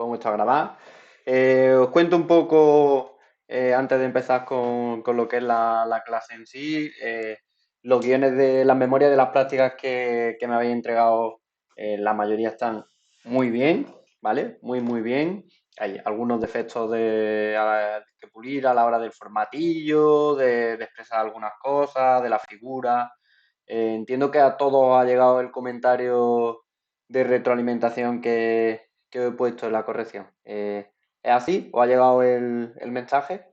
pongo esto a grabar. Os cuento un poco, antes de empezar con lo que es la clase en sí, los guiones de las memorias de las prácticas que me habéis entregado, la mayoría están muy bien, ¿vale? Muy bien. Hay algunos defectos que pulir a la hora del formatillo, de expresar algunas cosas, de la figura. Entiendo que a todos ha llegado el comentario de retroalimentación que he puesto en la corrección. ¿Es así? ¿O ha llegado el mensaje?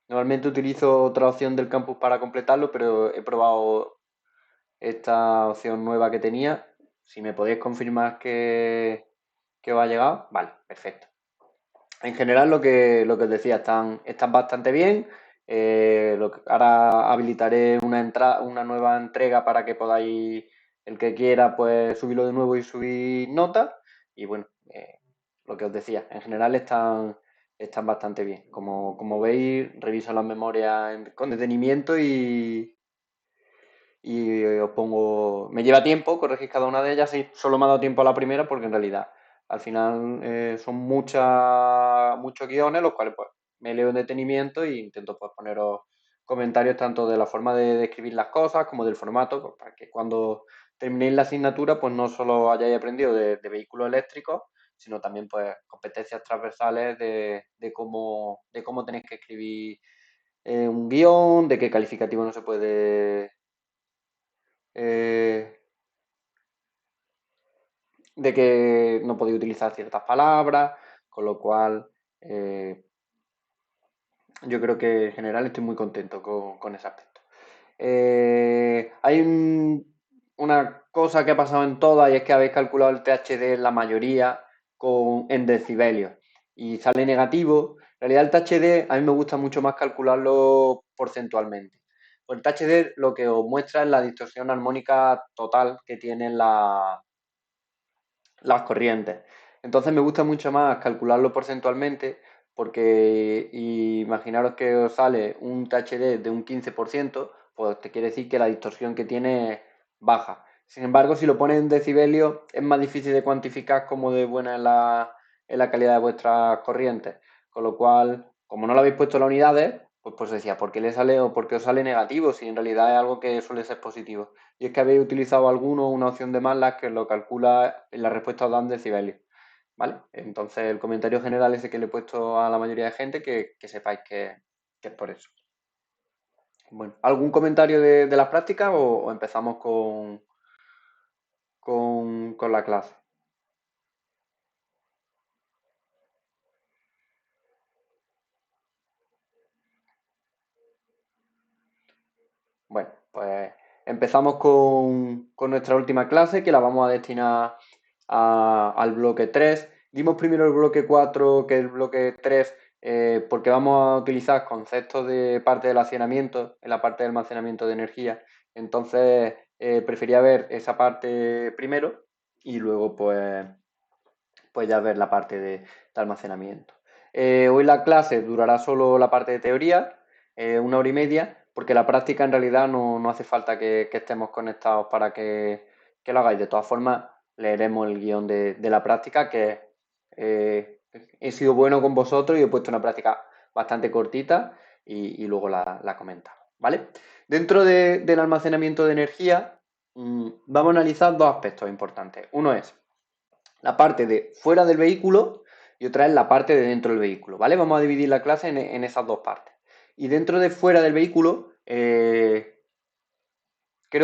Normalmente utilizo otra opción del campus para completarlo, pero he probado esta opción nueva que tenía. Si me podéis confirmar que os ha llegado, vale, perfecto. En general, lo que os decía, están bastante bien. Ahora habilitaré una nueva entrega para que podáis, el que quiera, pues subirlo de nuevo y subir notas. Y bueno, lo que os decía, en general están bastante bien. Como veis, reviso las memorias con detenimiento y os pongo. Me lleva tiempo corregir cada una de ellas, sí, solo me ha dado tiempo a la primera porque en realidad al final son muchos guiones, los cuales pues me leo en detenimiento e intento pues poneros comentarios tanto de la forma de escribir las cosas como del formato, pues, para que cuando terminéis la asignatura pues no solo hayáis aprendido de vehículos eléctricos, sino también pues competencias transversales de cómo tenéis que escribir un guión, de qué calificativo no se puede eh, de que no podía utilizar ciertas palabras, con lo cual yo creo que en general estoy muy contento con ese aspecto. Hay una cosa que ha pasado en todas y es que habéis calculado el THD en la mayoría en decibelios y sale negativo. En realidad el THD a mí me gusta mucho más calcularlo porcentualmente. Pues el THD lo que os muestra es la distorsión armónica total que tienen las corrientes. Entonces me gusta mucho más calcularlo porcentualmente porque imaginaros que os sale un THD de un 15%, pues te quiere decir que la distorsión que tiene es baja. Sin embargo, si lo pones en decibelios, es más difícil de cuantificar cómo de buena es la calidad de vuestras corrientes. Con lo cual, como no lo habéis puesto en las unidades, pues decía, ¿por qué le sale o por qué os sale negativo? Si en realidad es algo que suele ser positivo. Y es que habéis utilizado una opción de MATLAB que lo calcula en la respuesta os dan decibelios. ¿Vale? Entonces, el comentario general ese que le he puesto a la mayoría de gente, que sepáis que es por eso. Bueno, ¿algún comentario de las prácticas o empezamos con la clase? Bueno, pues empezamos con nuestra última clase, que la vamos a destinar al bloque 3. Dimos primero el bloque 4 que el bloque 3, porque vamos a utilizar conceptos de parte del almacenamiento, en la parte de almacenamiento de energía. Entonces, prefería ver esa parte primero y luego pues ya ver la parte de almacenamiento. Hoy la clase durará solo la parte de teoría, 1 hora y media, porque la práctica en realidad no hace falta que estemos conectados para que lo hagáis. De todas formas, leeremos el guión de la práctica, que he sido bueno con vosotros y he puesto una práctica bastante cortita y luego la comentamos, ¿vale? Dentro del almacenamiento de energía, vamos a analizar dos aspectos importantes. Uno es la parte de fuera del vehículo y otra es la parte de dentro del vehículo, ¿vale? Vamos a dividir la clase en esas dos partes. Y dentro de fuera del vehículo, creo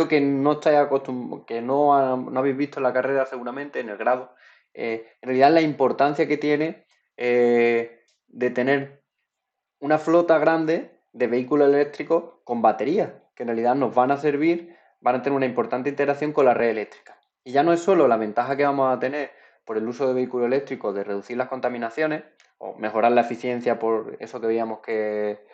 que no estáis acostumbrados, que no habéis visto en la carrera seguramente, en el grado, en realidad la importancia que tiene de tener una flota grande de vehículos eléctricos con baterías, que en realidad nos van a servir, van a tener una importante interacción con la red eléctrica. Y ya no es solo la ventaja que vamos a tener por el uso de vehículos eléctricos de reducir las contaminaciones o mejorar la eficiencia por eso que veíamos que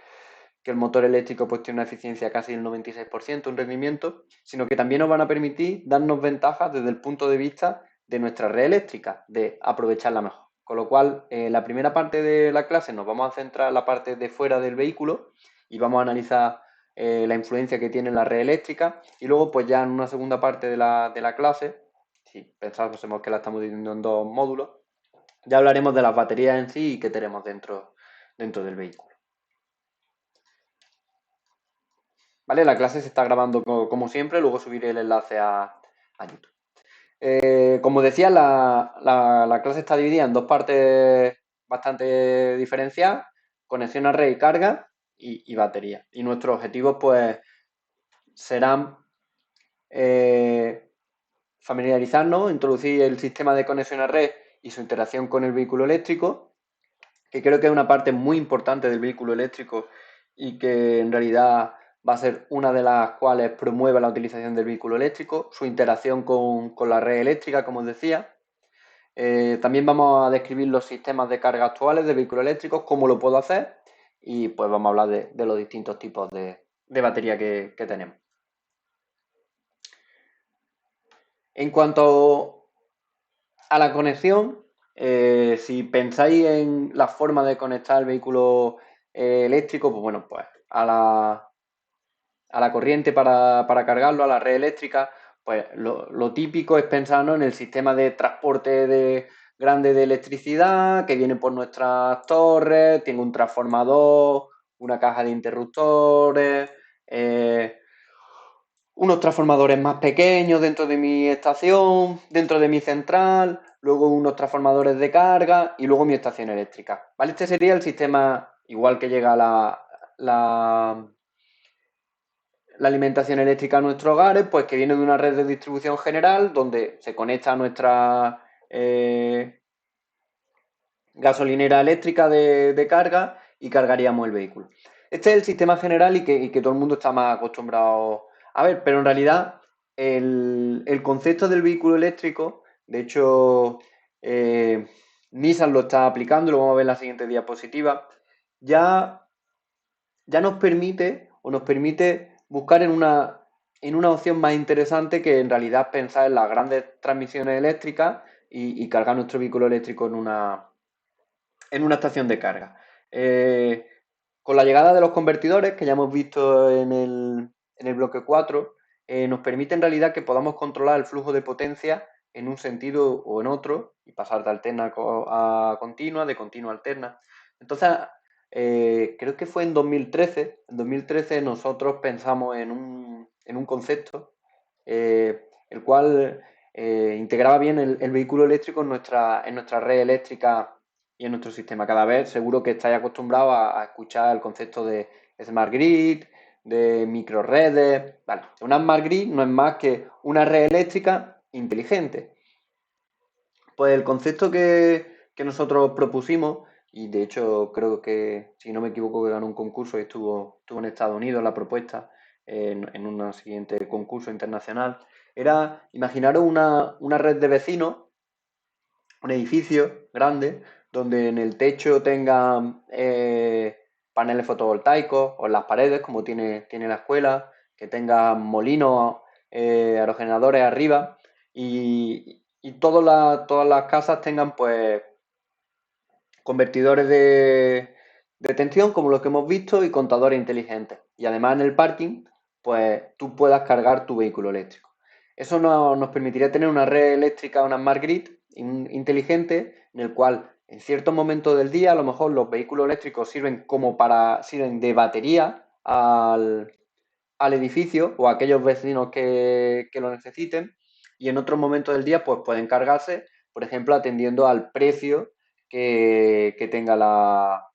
el motor eléctrico pues tiene una eficiencia casi del 96%, un rendimiento, sino que también nos van a permitir darnos ventajas desde el punto de vista de nuestra red eléctrica, de aprovecharla mejor. Con lo cual, la primera parte de la clase nos vamos a centrar en la parte de fuera del vehículo y vamos a analizar la influencia que tiene la red eléctrica y luego pues ya en una segunda parte de la clase, si pensásemos que la estamos dividiendo en dos módulos, ya hablaremos de las baterías en sí y qué tenemos dentro del vehículo. ¿Vale? La clase se está grabando como siempre, luego subiré el enlace a YouTube. Como decía, la clase está dividida en dos partes bastante diferenciadas: conexión a red y carga y batería. Y nuestros objetivos, pues, serán familiarizarnos, introducir el sistema de conexión a red y su interacción con el vehículo eléctrico, que creo que es una parte muy importante del vehículo eléctrico y que en realidad va a ser una de las cuales promueve la utilización del vehículo eléctrico, su interacción con la red eléctrica, como os decía. También vamos a describir los sistemas de carga actuales de vehículos eléctricos, cómo lo puedo hacer, y pues vamos a hablar de los distintos tipos de batería que tenemos. En cuanto a la conexión, si pensáis en la forma de conectar el vehículo eléctrico, pues bueno, pues a la corriente para cargarlo, a la red eléctrica, pues lo típico es pensar, ¿no?, en el sistema de transporte grande de electricidad que viene por nuestras torres, tiene un transformador, una caja de interruptores, unos transformadores más pequeños dentro de mi estación, dentro de mi central, luego unos transformadores de carga y luego mi estación eléctrica. ¿Vale? Este sería el sistema, igual que llega la alimentación eléctrica a nuestros hogares, pues que viene de una red de distribución general donde se conecta a nuestra gasolinera eléctrica de carga y cargaríamos el vehículo. Este es el sistema general y que todo el mundo está más acostumbrado a ver, pero en realidad el concepto del vehículo eléctrico, de hecho, Nissan lo está aplicando, lo vamos a ver en la siguiente diapositiva, ya nos permite buscar en una opción más interesante, que en realidad pensar en las grandes transmisiones eléctricas y cargar nuestro vehículo eléctrico en una estación de carga. Con la llegada de los convertidores, que ya hemos visto en el bloque 4, nos permite en realidad que podamos controlar el flujo de potencia en un sentido o en otro y pasar de alterna a continua, de continua a alterna. Entonces, creo que fue en 2013. En 2013 nosotros pensamos en un concepto, el cual integraba bien el vehículo eléctrico en nuestra red eléctrica y en nuestro sistema. Cada vez seguro que estáis acostumbrados a escuchar el concepto de Smart Grid, de microredes. Vale, una Smart Grid no es más que una red eléctrica inteligente. Pues el concepto que nosotros propusimos, y de hecho creo que, si no me equivoco, que ganó un concurso y estuvo en Estados Unidos la propuesta en un siguiente concurso internacional, era: imaginaros una red de vecinos, un edificio grande, donde en el techo tengan paneles fotovoltaicos, o en las paredes, como tiene la escuela, que tengan molinos aerogeneradores arriba, y todas las casas tengan, pues, convertidores de tensión, como los que hemos visto, y contadores inteligentes. Y además en el parking, pues tú puedas cargar tu vehículo eléctrico. Eso nos permitiría tener una red eléctrica, una smart grid inteligente, en el cual en ciertos momentos del día a lo mejor los vehículos eléctricos sirven de batería al edificio o a aquellos vecinos que lo necesiten, y en otros momentos del día pues pueden cargarse, por ejemplo, atendiendo al precio que tenga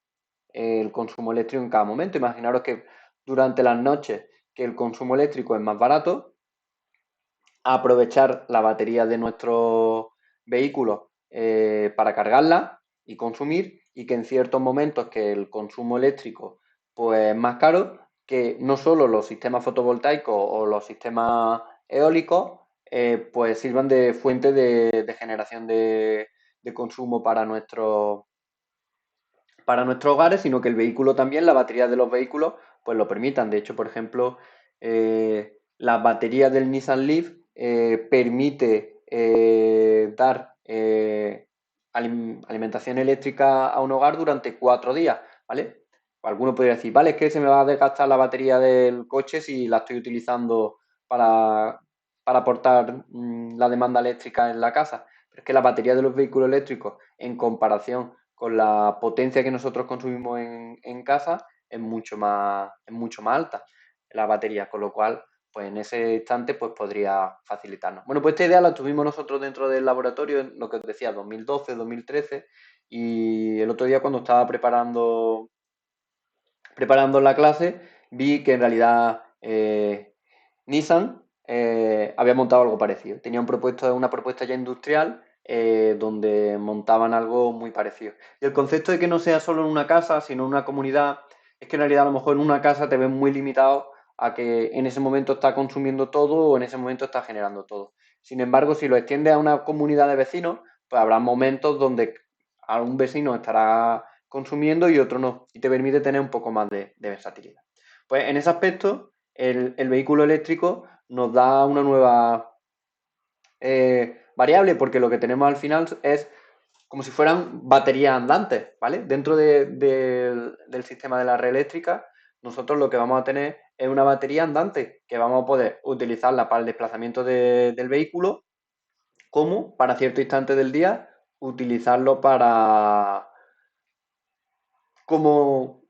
el consumo eléctrico en cada momento. Imaginaros que durante las noches, que el consumo eléctrico es más barato, aprovechar la batería de nuestros vehículos para cargarla y consumir, y que en ciertos momentos que el consumo eléctrico pues es más caro, que no solo los sistemas fotovoltaicos o los sistemas eólicos pues sirvan de fuente de generación de consumo para nuestros hogares, sino que el vehículo también, la batería de los vehículos, pues lo permitan. De hecho, por ejemplo, la batería del Nissan Leaf permite dar alimentación eléctrica a un hogar durante 4 días, ¿vale? Alguno podría decir: vale, es que se me va a desgastar la batería del coche si la estoy utilizando para para aportar la demanda eléctrica en la casa. Pero es que la batería de los vehículos eléctricos, en comparación con la potencia que nosotros consumimos en casa, es mucho más alta la batería, con lo cual, pues en ese instante, pues podría facilitarnos. Bueno, pues esta idea la tuvimos nosotros dentro del laboratorio, en lo que os decía, 2012, 2013, y el otro día cuando estaba preparando la clase, vi que en realidad Nissan había montado algo parecido. Tenía una propuesta ya industrial donde montaban algo muy parecido. Y el concepto de que no sea solo en una casa, sino en una comunidad, es que en realidad a lo mejor en una casa te ves muy limitado a que en ese momento está consumiendo todo o en ese momento está generando todo. Sin embargo, si lo extiendes a una comunidad de vecinos, pues habrá momentos donde a un vecino estará consumiendo y otro no. Y te permite tener un poco más de versatilidad. Pues en ese aspecto, el vehículo eléctrico nos da una nueva variable porque lo que tenemos al final es como si fueran baterías andantes, ¿vale? Dentro del sistema de la red eléctrica, nosotros lo que vamos a tener es una batería andante que vamos a poder utilizarla para el desplazamiento del vehículo como para cierto instante del día utilizarlo para como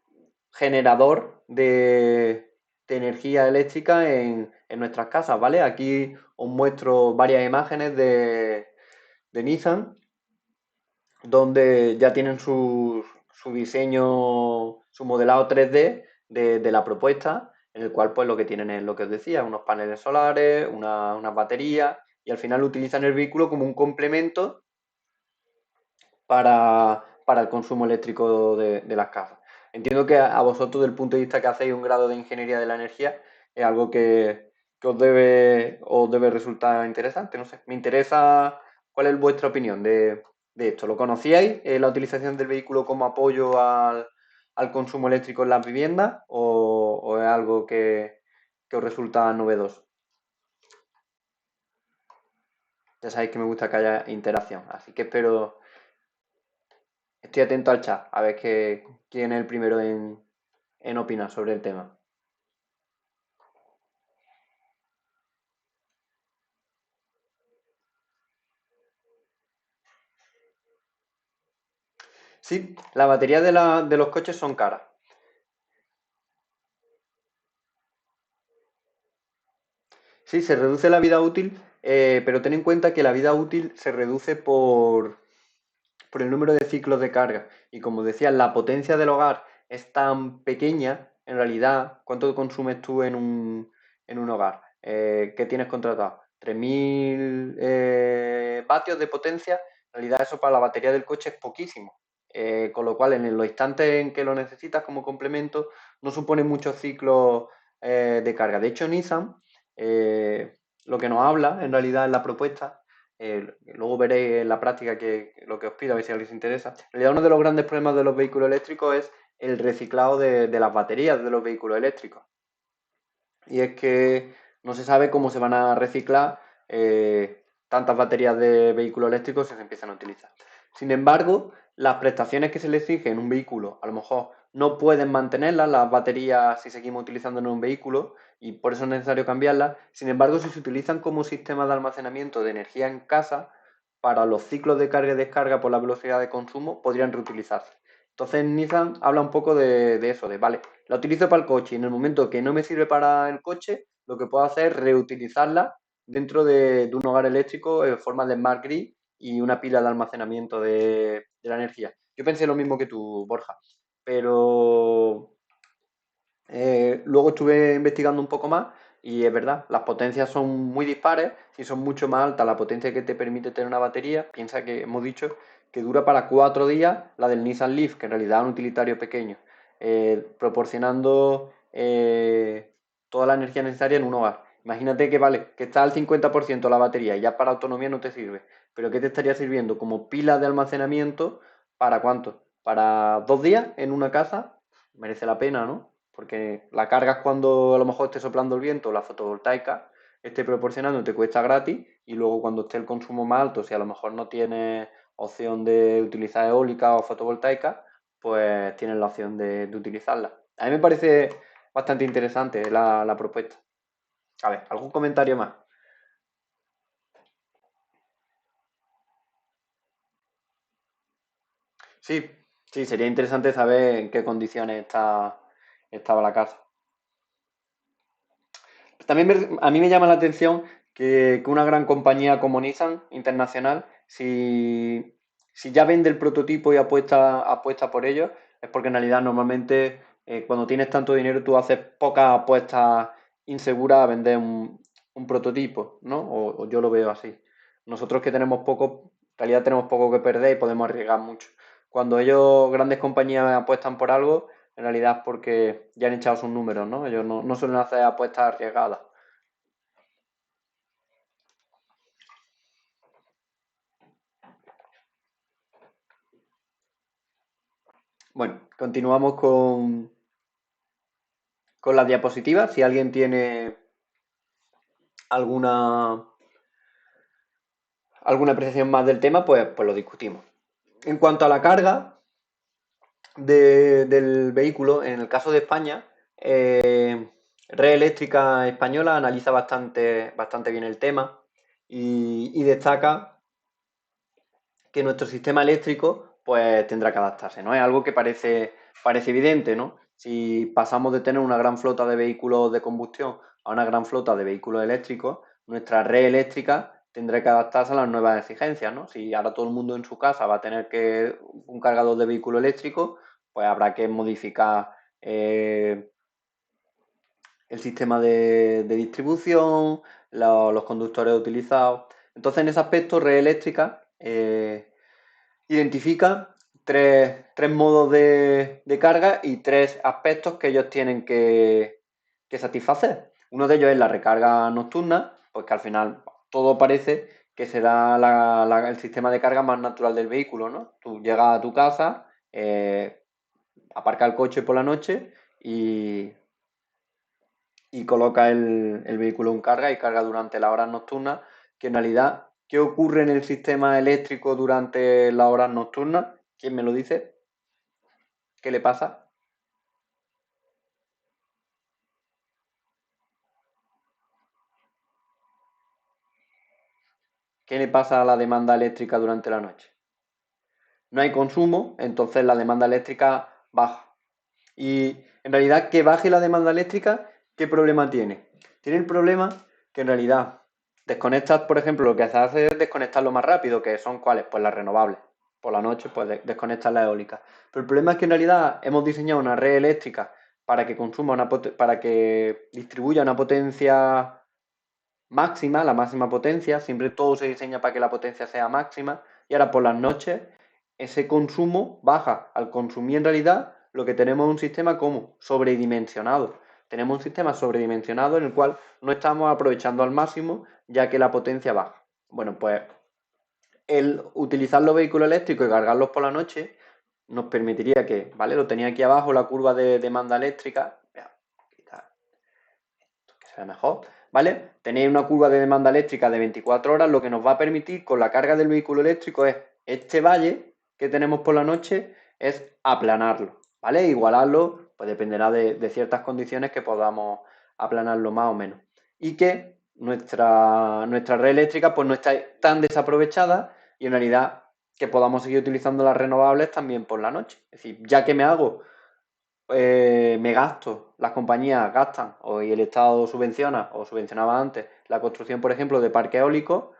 generador de energía eléctrica en nuestras casas, ¿vale? Aquí os muestro varias imágenes de Nissan, donde ya tienen su diseño, su modelado 3D de la propuesta, en el cual pues lo que tienen es lo que os decía, unos paneles solares, unas baterías, y al final utilizan el vehículo como un complemento para el consumo eléctrico de las casas. Entiendo que a vosotros, desde el punto de vista que hacéis un grado de ingeniería de la energía, es algo que os debe resultar interesante. No sé, me interesa cuál es vuestra opinión de esto. ¿Lo conocíais, la utilización del vehículo como apoyo al consumo eléctrico en las viviendas, o es algo que os resulta novedoso? Ya sabéis que me gusta que haya interacción, así que espero. Estoy atento al chat, a ver quién es el primero en opinar sobre el tema. Sí, las baterías de los coches son caras. Sí, se reduce la vida útil, pero ten en cuenta que la vida útil se reduce por el número de ciclos de carga. Y como decía, la potencia del hogar es tan pequeña, en realidad, ¿cuánto consumes tú en un hogar? ¿Qué tienes contratado? 3.000 vatios de potencia. En realidad eso para la batería del coche es poquísimo. Con lo cual, en los instantes en que lo necesitas como complemento, no supone muchos ciclos de carga. De hecho, Nissan, lo que nos habla en realidad en la propuesta, luego veréis en la práctica lo que os pido, a ver si a alguien se interesa. En realidad, uno de los grandes problemas de los vehículos eléctricos es el reciclado de las baterías de los vehículos eléctricos. Y es que no se sabe cómo se van a reciclar tantas baterías de vehículos eléctricos si se empiezan a utilizar. Sin embargo, las prestaciones que se le exigen en un vehículo, a lo mejor no pueden mantenerlas las baterías si seguimos utilizando en un vehículo y por eso es necesario cambiarlas. Sin embargo, si se utilizan como sistema de almacenamiento de energía en casa, para los ciclos de carga y descarga por la velocidad de consumo, podrían reutilizarse. Entonces Nissan habla un poco de eso, de, vale, la utilizo para el coche y en el momento que no me sirve para el coche, lo que puedo hacer es reutilizarla dentro de un hogar eléctrico en forma de smart grid y una pila de almacenamiento de la energía. Yo pensé lo mismo que tú, Borja, pero luego estuve investigando un poco más y es verdad, las potencias son muy dispares y son mucho más altas la potencia que te permite tener una batería. Piensa que hemos dicho que dura para 4 días la del Nissan Leaf, que en realidad es un utilitario pequeño, proporcionando toda la energía necesaria en un hogar. Imagínate que vale, que está al 50% la batería y ya para autonomía no te sirve, pero ¿qué te estaría sirviendo como pila de almacenamiento para cuánto? Para 2 días en una casa, merece la pena, ¿no? Porque la cargas cuando a lo mejor esté soplando el viento, la fotovoltaica esté proporcionando, te cuesta gratis, y luego cuando esté el consumo más alto, si a lo mejor no tienes opción de utilizar eólica o fotovoltaica, pues tienes la opción de utilizarla. A mí me parece bastante interesante la propuesta. A ver, ¿algún comentario más? Sí, sí, sería interesante saber en qué condiciones estaba la casa. También a mí me llama la atención que una gran compañía como Nissan Internacional, si ya vende el prototipo y apuesta por ello, es porque en realidad normalmente cuando tienes tanto dinero tú haces pocas apuestas inseguras a vender un prototipo, ¿no? O yo lo veo así. Nosotros que tenemos poco, en realidad tenemos poco que perder y podemos arriesgar mucho. Cuando ellos, grandes compañías, apuestan por algo, en realidad es porque ya han echado sus números, ¿no? Ellos no suelen hacer apuestas arriesgadas. Bueno, continuamos con las diapositivas. Si alguien tiene alguna, alguna apreciación más del tema, pues lo discutimos. En cuanto a la carga del vehículo, en el caso de España, Red Eléctrica Española analiza bastante bien el tema y destaca que nuestro sistema eléctrico pues tendrá que adaptarse, ¿no? Es algo que parece evidente, ¿no? Si pasamos de tener una gran flota de vehículos de combustión a una gran flota de vehículos eléctricos, nuestra red eléctrica tendrá que adaptarse a las nuevas exigencias, ¿no? Si ahora todo el mundo en su casa va a tener que un cargador de vehículo eléctrico, pues habrá que modificar el sistema de distribución, los conductores utilizados. Entonces, en ese aspecto, red eléctrica identifica tres modos de carga y tres aspectos que ellos tienen que satisfacer. Uno de ellos es la recarga nocturna, pues que al final todo parece que será el sistema de carga más natural del vehículo, ¿no? Tú llegas a tu casa, aparcas el coche por la noche y coloca el vehículo en carga y carga durante las horas nocturnas, que en realidad, ¿qué ocurre en el sistema eléctrico durante las horas nocturnas? ¿Quién me lo dice? ¿Qué le pasa? ¿Qué le pasa a la demanda eléctrica durante la noche? No hay consumo, entonces la demanda eléctrica baja. Y en realidad, que baje la demanda eléctrica, ¿qué problema tiene? Tiene el problema que en realidad desconectas, por ejemplo, lo que se hace es desconectarlo más rápido, que son cuáles, pues las renovables. Por la noche, pues desconectas la eólica. Pero el problema es que en realidad hemos diseñado una red eléctrica para que consuma para que distribuya una potencia máxima, la máxima potencia, siempre todo se diseña para que la potencia sea máxima, y ahora por las noches ese consumo baja. Al consumir en realidad lo que tenemos es un sistema como sobredimensionado. Tenemos un sistema sobredimensionado en el cual no estamos aprovechando al máximo ya que la potencia baja. Bueno, pues el utilizar los vehículos eléctricos y cargarlos por la noche nos permitiría que, ¿vale? Lo tenía aquí abajo la curva de demanda eléctrica, que sea mejor, ¿vale? Tenéis una curva de demanda eléctrica de 24 horas, lo que nos va a permitir con la carga del vehículo eléctrico es este valle que tenemos por la noche, es aplanarlo, ¿vale? Igualarlo, pues dependerá de ciertas condiciones que podamos aplanarlo más o menos. Y que nuestra red eléctrica pues no está tan desaprovechada y en realidad que podamos seguir utilizando las renovables también por la noche. Es decir, ya que me gasto, las compañías gastan y el Estado subvenciona o subvencionaba antes la construcción, por ejemplo, de parques eólicos,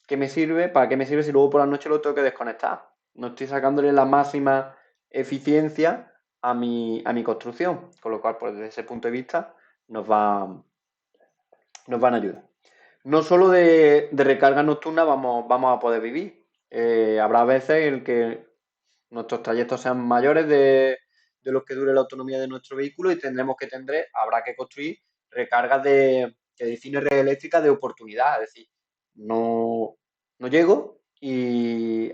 ¿qué me sirve? ¿Para qué me sirve si luego por la noche lo tengo que desconectar? No estoy sacándole la máxima eficiencia a mi construcción, con lo cual, pues desde ese punto de vista, nos va, nos van a ayudar. No solo de recarga nocturna vamos a poder vivir. Habrá veces en que nuestros trayectos sean mayores de los que dure la autonomía de nuestro vehículo y habrá que construir recargas que define red eléctrica de oportunidad. Es decir, no llego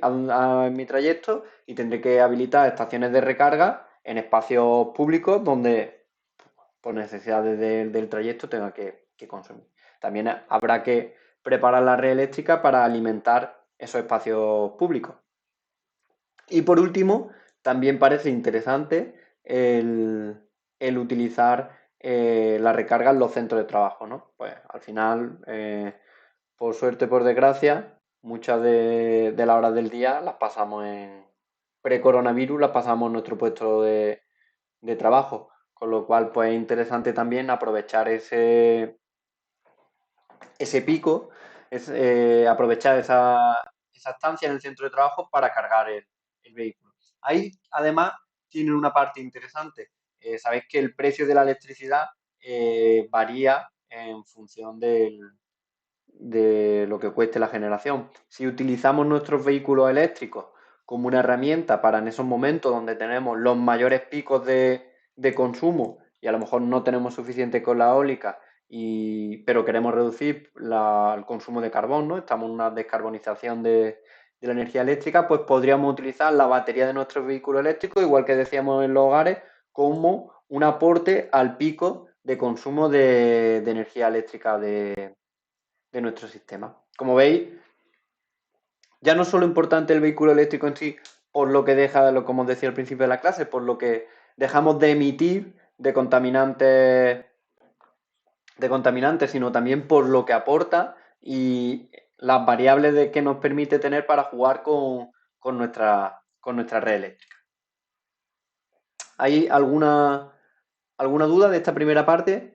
a mi trayecto y tendré que habilitar estaciones de recarga en espacios públicos donde por necesidades del trayecto tenga que consumir. También habrá que preparar la red eléctrica para alimentar esos espacios públicos. Y por último, también parece interesante el utilizar la recarga en los centros de trabajo, ¿no? Pues al final, por suerte, por desgracia, muchas de las horas del día las pasamos pre-coronavirus las pasamos en nuestro puesto de trabajo. Con lo cual, pues es interesante también aprovechar ese pico, aprovechar esa estancia en el centro de trabajo para cargar el vehículo. Ahí, además, tiene una parte interesante. Sabéis que el precio de la electricidad varía en función de lo que cueste la generación. Si utilizamos nuestros vehículos eléctricos como una herramienta para en esos momentos donde tenemos los mayores picos de consumo y a lo mejor no tenemos suficiente con la eólica, pero queremos reducir el consumo de carbón, ¿no? Estamos en una descarbonización de la energía eléctrica, pues podríamos utilizar la batería de nuestros vehículos eléctricos, igual que decíamos en los hogares, como un aporte al pico de consumo de energía eléctrica de nuestro sistema. Como veis, ya no es solo importante el vehículo eléctrico en sí, por lo que deja, como os decía al principio de la clase, por lo que dejamos de emitir de contaminantes, sino también por lo que aporta y las variables que nos permite tener para jugar con nuestra red eléctrica. ¿Hay alguna duda de esta primera parte?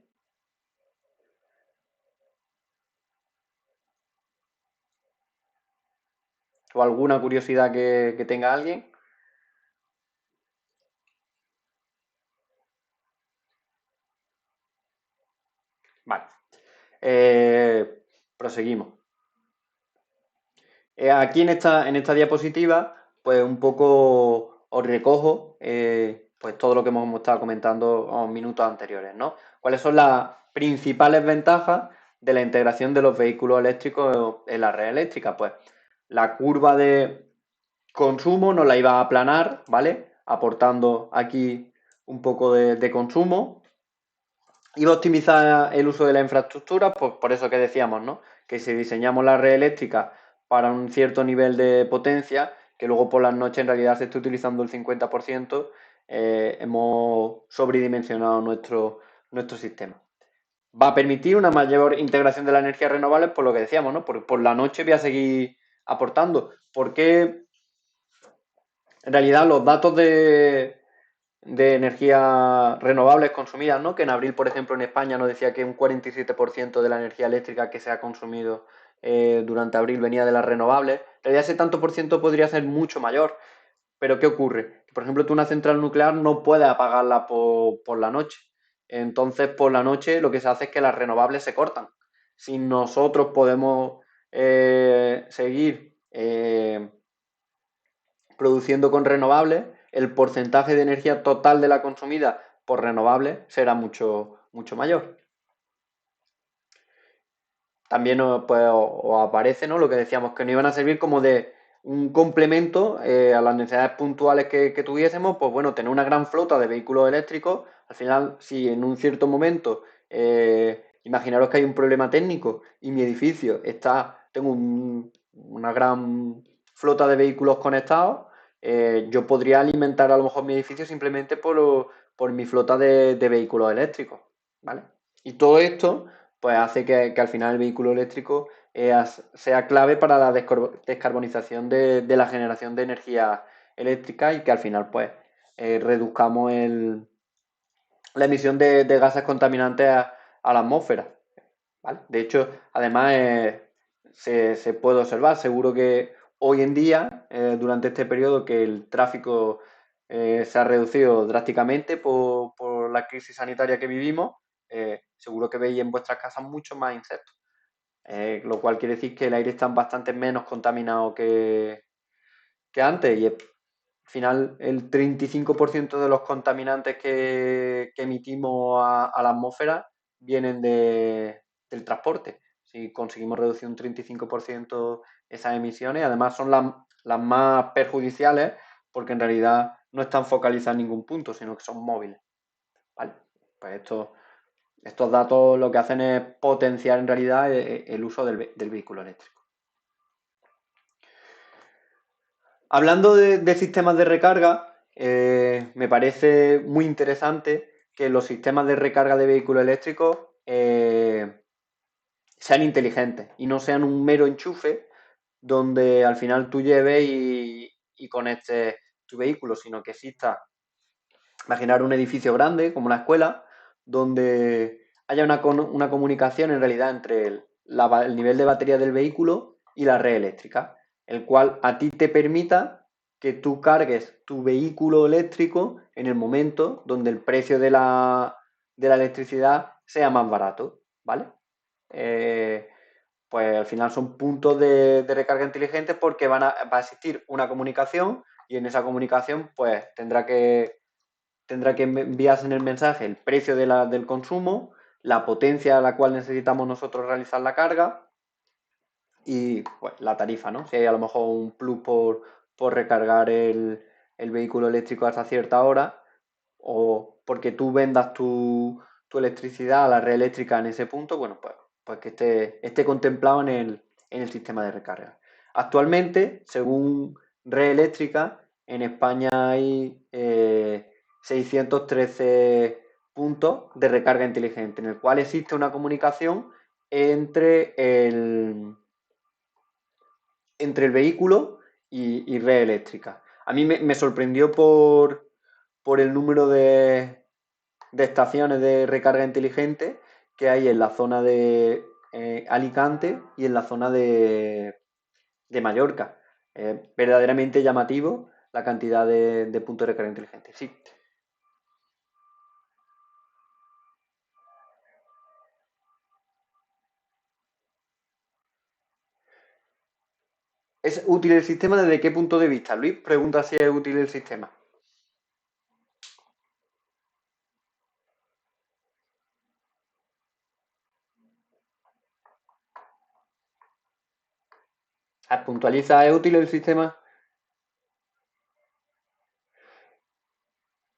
¿O alguna curiosidad que tenga alguien? Vale. Proseguimos. Aquí en esta diapositiva, pues un poco os recojo pues todo lo que hemos estado comentando en minutos anteriores, ¿no? ¿Cuáles son las principales ventajas de la integración de los vehículos eléctricos en la red eléctrica? Pues la curva de consumo nos la iba a aplanar, ¿vale? Aportando aquí un poco de consumo. Iba a optimizar el uso de la infraestructura, pues por eso que decíamos, ¿no? Que si diseñamos la red eléctrica para un cierto nivel de potencia, que luego por las noches en realidad se esté utilizando el 50%, hemos sobredimensionado nuestro sistema. Va a permitir una mayor integración de las energías renovables, por lo que decíamos, ¿no? Por la noche voy a seguir aportando. Porque en realidad los datos de energías renovables consumidas, ¿no? Que en abril, por ejemplo, en España nos decía que un 47% de la energía eléctrica que se ha consumido durante abril venía de las renovables. En realidad ese tanto por ciento podría ser mucho mayor. Pero ¿qué ocurre? Por ejemplo, tú una central nuclear no puedes apagarla por la noche. Entonces, por la noche lo que se hace es que las renovables se cortan. Si nosotros podemos seguir produciendo con renovables, el porcentaje de energía total de la consumida por renovables será mucho, mucho mayor. También os aparece, ¿no? Lo que decíamos, que nos iban a servir como de un complemento a las necesidades puntuales que tuviésemos, pues bueno, tener una gran flota de vehículos eléctricos. Al final, si en un cierto momento, imaginaros que hay un problema técnico y mi edificio tengo una gran flota de vehículos conectados, yo podría alimentar a lo mejor mi edificio simplemente por mi flota de vehículos eléctricos, ¿vale? Y todo esto pues hace que al final el vehículo eléctrico sea clave para la descarbonización de la generación de energía eléctrica y que al final pues reduzcamos la emisión de gases contaminantes a la atmósfera, ¿vale? De hecho, además se puede observar, seguro que hoy en día, durante este periodo, que el tráfico se ha reducido drásticamente por la crisis sanitaria que vivimos, seguro que veis en vuestras casas muchos más insectos, lo cual quiere decir que el aire está bastante menos contaminado que antes y al final el 35% de los contaminantes que emitimos a la atmósfera vienen del transporte. Si conseguimos reducir un 35% esas emisiones, además son las más perjudiciales porque en realidad no están focalizadas en ningún punto, sino que son móviles. ¿Vale? Pues estos datos lo que hacen es potenciar en realidad el uso del vehículo eléctrico. Hablando de sistemas de recarga, me parece muy interesante que los sistemas de recarga de vehículos eléctricos sean inteligentes y no sean un mero enchufe donde al final tú lleves y conectes tu vehículo, sino que exista, imaginar un edificio grande, como una escuela, donde haya una comunicación en realidad entre el nivel de batería del vehículo y la red eléctrica, el cual a ti te permita que tú cargues tu vehículo eléctrico en el momento donde el precio de la electricidad sea más barato, ¿vale? Eh, pues al final son puntos de recarga inteligente porque va a existir una comunicación y en esa comunicación pues tendrá que enviarse en el mensaje el precio del consumo, la potencia a la cual necesitamos nosotros realizar la carga y pues, la tarifa, ¿no? Si hay a lo mejor un plus por recargar el vehículo eléctrico hasta cierta hora o porque tú vendas tu electricidad a la red eléctrica en ese punto, bueno, pues que esté contemplado en el sistema de recarga. Actualmente, según red eléctrica, en España hay 613 puntos de recarga inteligente, en el cual existe una comunicación entre el vehículo y red eléctrica. A mí me sorprendió por el número de estaciones de recarga inteligente que hay en la zona de Alicante y en la zona de Mallorca. Verdaderamente llamativo la cantidad de puntos de recarga inteligente. Sí, ¿es útil el sistema desde qué punto de vista? Luis pregunta si es útil el sistema. Puntualiza, ¿es útil el sistema?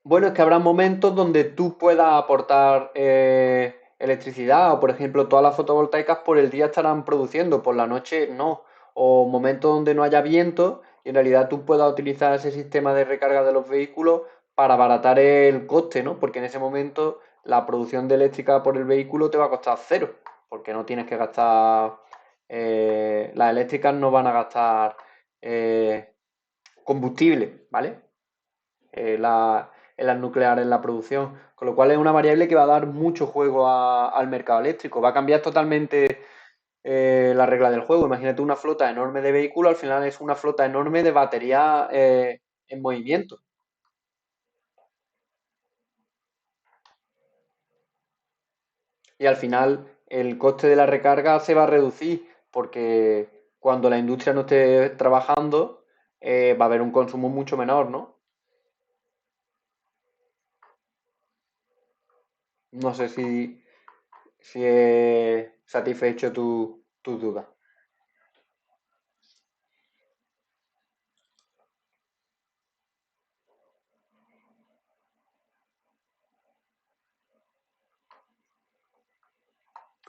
Bueno, es que habrá momentos donde tú puedas aportar electricidad o, por ejemplo, todas las fotovoltaicas por el día estarán produciendo, por la noche no. O momentos donde no haya viento y en realidad tú puedas utilizar ese sistema de recarga de los vehículos para abaratar el coste, ¿no? Porque en ese momento la producción de eléctrica por el vehículo te va a costar cero, porque no tienes que gastar, las eléctricas no van a gastar eh, combustible, ¿vale? En las nucleares en la producción, con lo cual es una variable que va a dar mucho juego al mercado eléctrico, va a cambiar totalmente la regla del juego. Imagínate una flota enorme de vehículos, al final es una flota enorme de batería en movimiento. Y al final el coste de la recarga se va a reducir porque cuando la industria no esté trabajando va a haber un consumo mucho menor, ¿no? No sé si he satisfecho tus dudas.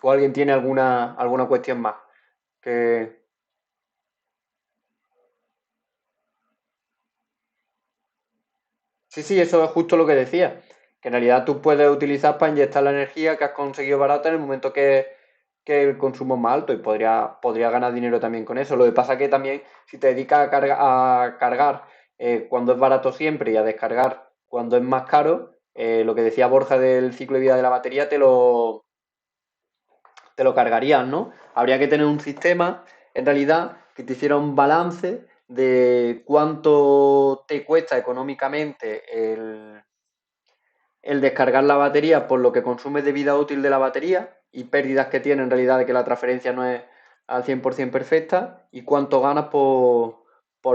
¿O alguien tiene alguna cuestión más? Que sí, eso es justo lo que decía, que en realidad tú puedes utilizar para inyectar la energía que has conseguido barata en el momento que el consumo es más alto y podría ganar dinero también con eso. Lo que pasa que también si te dedicas a cargar cuando es barato siempre y a descargar cuando es más caro, lo que decía Borja del ciclo de vida de la batería te lo cargarían, ¿no? Habría que tener un sistema, en realidad, que te hiciera un balance de cuánto te cuesta económicamente el descargar la batería por lo que consume de vida útil de la batería y pérdidas que tiene en realidad de que la transferencia no es al 100% perfecta y cuánto ganas por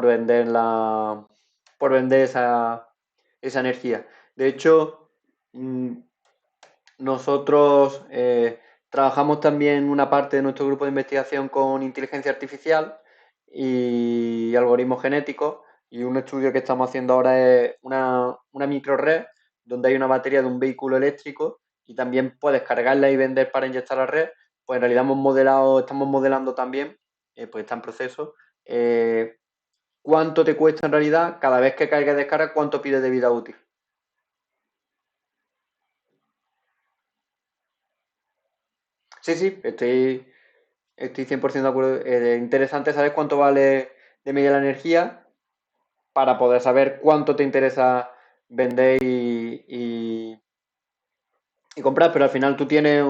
vender por vender esa energía. De hecho, nosotros trabajamos también una parte de nuestro grupo de investigación con inteligencia artificial y algoritmos genéticos y un estudio que estamos haciendo ahora es una microred donde hay una batería de un vehículo eléctrico y también puedes cargarla y vender para inyectar a la red. Pues en realidad estamos modelando también, pues está en proceso, cuánto te cuesta en realidad cada vez que cargas y descargas, cuánto pide de vida útil. Sí, sí, estoy 100% de acuerdo. Interesante saber cuánto vale de media la energía para poder saber cuánto te interesa vender y comprar, pero al final tú tienes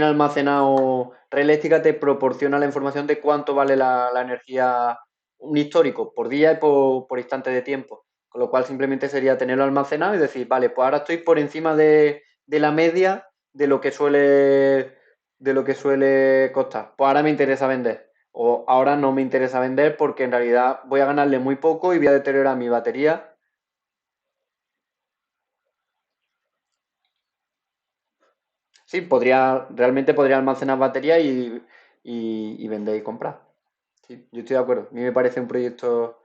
almacenado, Red Eléctrica te proporciona la información de cuánto vale la energía, un histórico, por día y por instante de tiempo. Con lo cual simplemente sería tenerlo almacenado y decir, vale, pues ahora estoy por encima de la media de lo que suele costar. Pues ahora me interesa vender. O ahora no me interesa vender porque en realidad voy a ganarle muy poco y voy a deteriorar mi batería. Sí, realmente podría almacenar batería y vender y comprar. Sí, yo estoy de acuerdo. A mí me parece un proyecto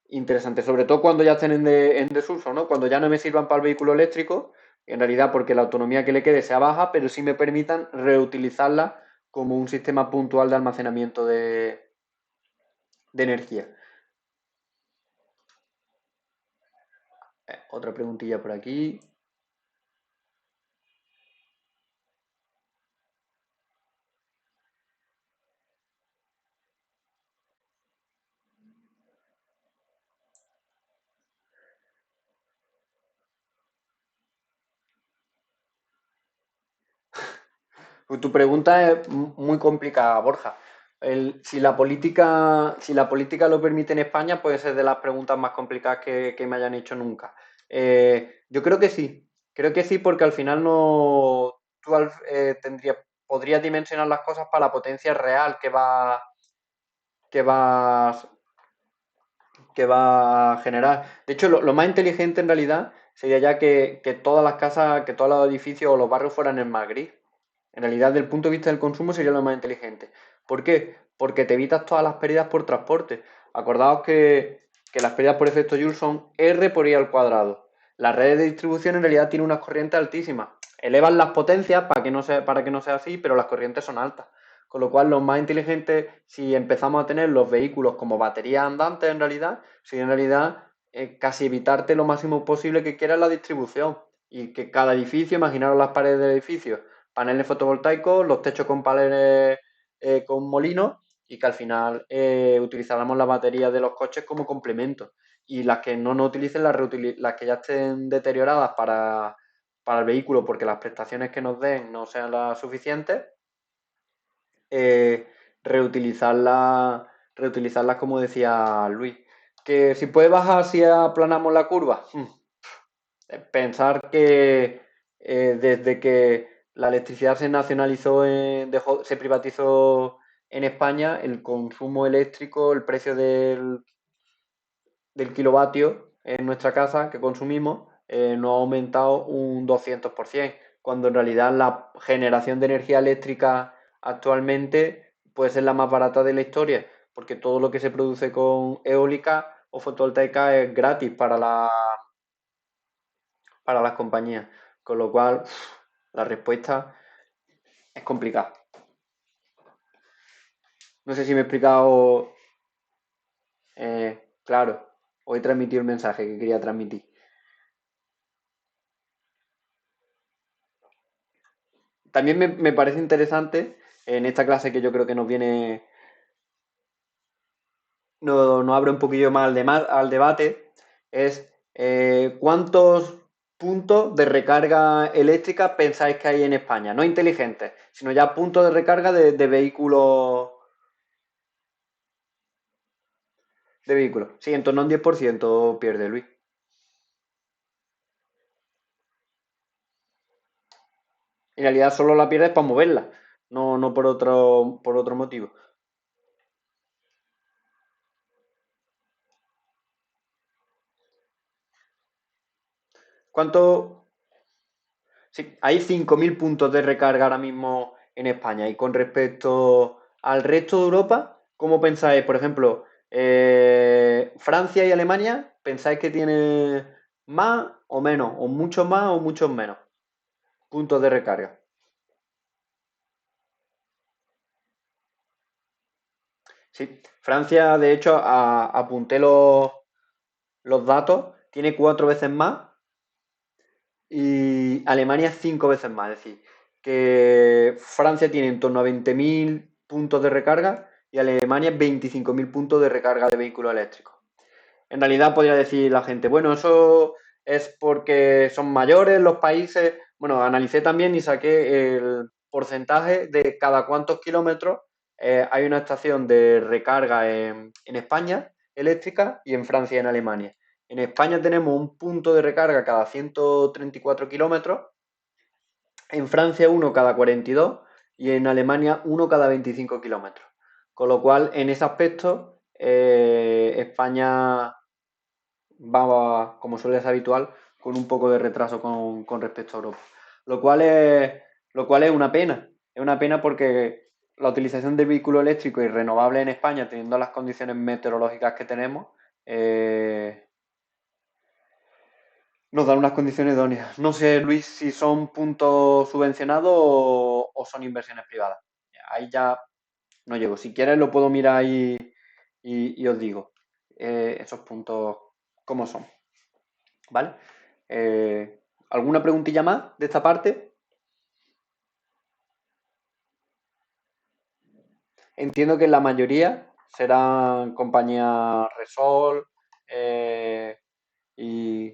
interesante, sobre todo cuando ya estén en desuso, ¿no? Cuando ya no me sirvan para el vehículo eléctrico, en realidad porque la autonomía que le quede sea baja, pero sí me permitan reutilizarla como un sistema puntual de almacenamiento de energía. Otra preguntilla por aquí. Pues tu pregunta es muy complicada, Borja. Si la política lo permite en España, puede ser de las preguntas más complicadas que me hayan hecho nunca. Yo creo que sí. Creo que sí, porque al final no tú podrías dimensionar las cosas para la potencia real que va, que va a generar. De hecho, lo más inteligente en realidad sería ya que todas las casas, que todos los edificios o los barrios fueran en smart grid. En realidad, desde el punto de vista del consumo, sería lo más inteligente. ¿Por qué? Porque te evitas todas las pérdidas por transporte. Acordaos que las pérdidas por efecto Joule son R por I al cuadrado. La red de distribución en realidad tiene unas corrientes altísimas. Elevan las potencias para que no sea así, pero las corrientes son altas. Con lo cual, lo más inteligente, si empezamos a tener los vehículos como baterías andantes, en realidad, sería en realidad casi evitarte lo máximo posible que quieras la distribución. Y que cada edificio, imaginaros las paredes del edificio, paneles fotovoltaicos, los techos con paneles con molinos y que al final utilizáramos las baterías de los coches como complemento. Y las que no utilicen, las que ya estén deterioradas para el vehículo porque las prestaciones que nos den no sean las suficientes, eh, reutilizarlas como decía Luis. Que si puede bajar si aplanamos la curva. Pensar que desde que la electricidad se nacionalizó, se privatizó en España, el consumo eléctrico, el precio del kilovatio en nuestra casa que consumimos, no ha aumentado un 200%, cuando en realidad la generación de energía eléctrica actualmente puede ser la más barata de la historia, porque todo lo que se produce con eólica o fotovoltaica es gratis para las compañías. Con lo cual, la respuesta es complicada. No sé si me he explicado claro. Hoy transmití el mensaje que quería transmitir. También me parece interesante en esta clase que yo creo que nos abre un poquillo más al debate, es cuántos puntos de recarga eléctrica pensáis que hay en España. No inteligentes, sino ya puntos de recarga de vehículos. Sí, en torno a un 10% pierde Luis. En realidad solo la pierdes para moverla, no por otro motivo. ¿Cuánto? Sí, hay 5.000 puntos de recarga ahora mismo en España. Y con respecto al resto de Europa, ¿cómo pensáis? Por ejemplo, Francia y Alemania, ¿pensáis que tiene más o menos? ¿O muchos más o muchos menos puntos de recarga? Sí, Francia, de hecho, apunté los datos, tiene 4 veces más y Alemania 5 veces más. Es decir, que Francia tiene en torno a 20.000 puntos de recarga y Alemania 25.000 puntos de recarga de vehículos eléctricos. en realidad podría decir la gente, bueno, eso es porque son mayores los países. Bueno, analicé también y saqué el porcentaje de cada cuántos kilómetros hay una estación de recarga en España eléctrica y en Francia y en Alemania. En España tenemos un punto de recarga cada 134 kilómetros, en Francia uno cada 42 y en Alemania uno cada 25 kilómetros. Con lo cual, en ese aspecto, España va, como suele ser habitual, con un poco de retraso con respecto a Europa. Lo cual es, lo cual es una pena. Es una pena porque la utilización de vehículos eléctricos y renovables en España, teniendo las condiciones meteorológicas que tenemos, eh, nos dan unas condiciones idóneas. No sé, Luis, si son puntos subvencionados o son inversiones privadas. Ahí ya no llego. Si quieres lo puedo mirar y os digo esos puntos cómo son. ¿Vale? ¿Alguna preguntilla más de esta parte? Entiendo que la mayoría serán compañías Resol eh, y,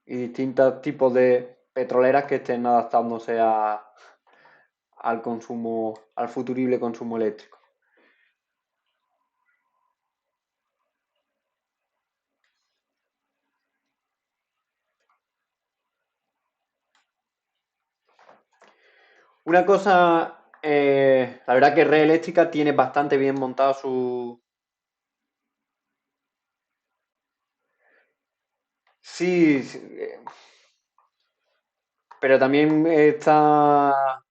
y distintos tipos de petroleras que estén adaptándose al consumo, al futurible consumo eléctrico. Una cosa, la verdad que Red Eléctrica tiene bastante bien montado su... Sí, sí, pero también está...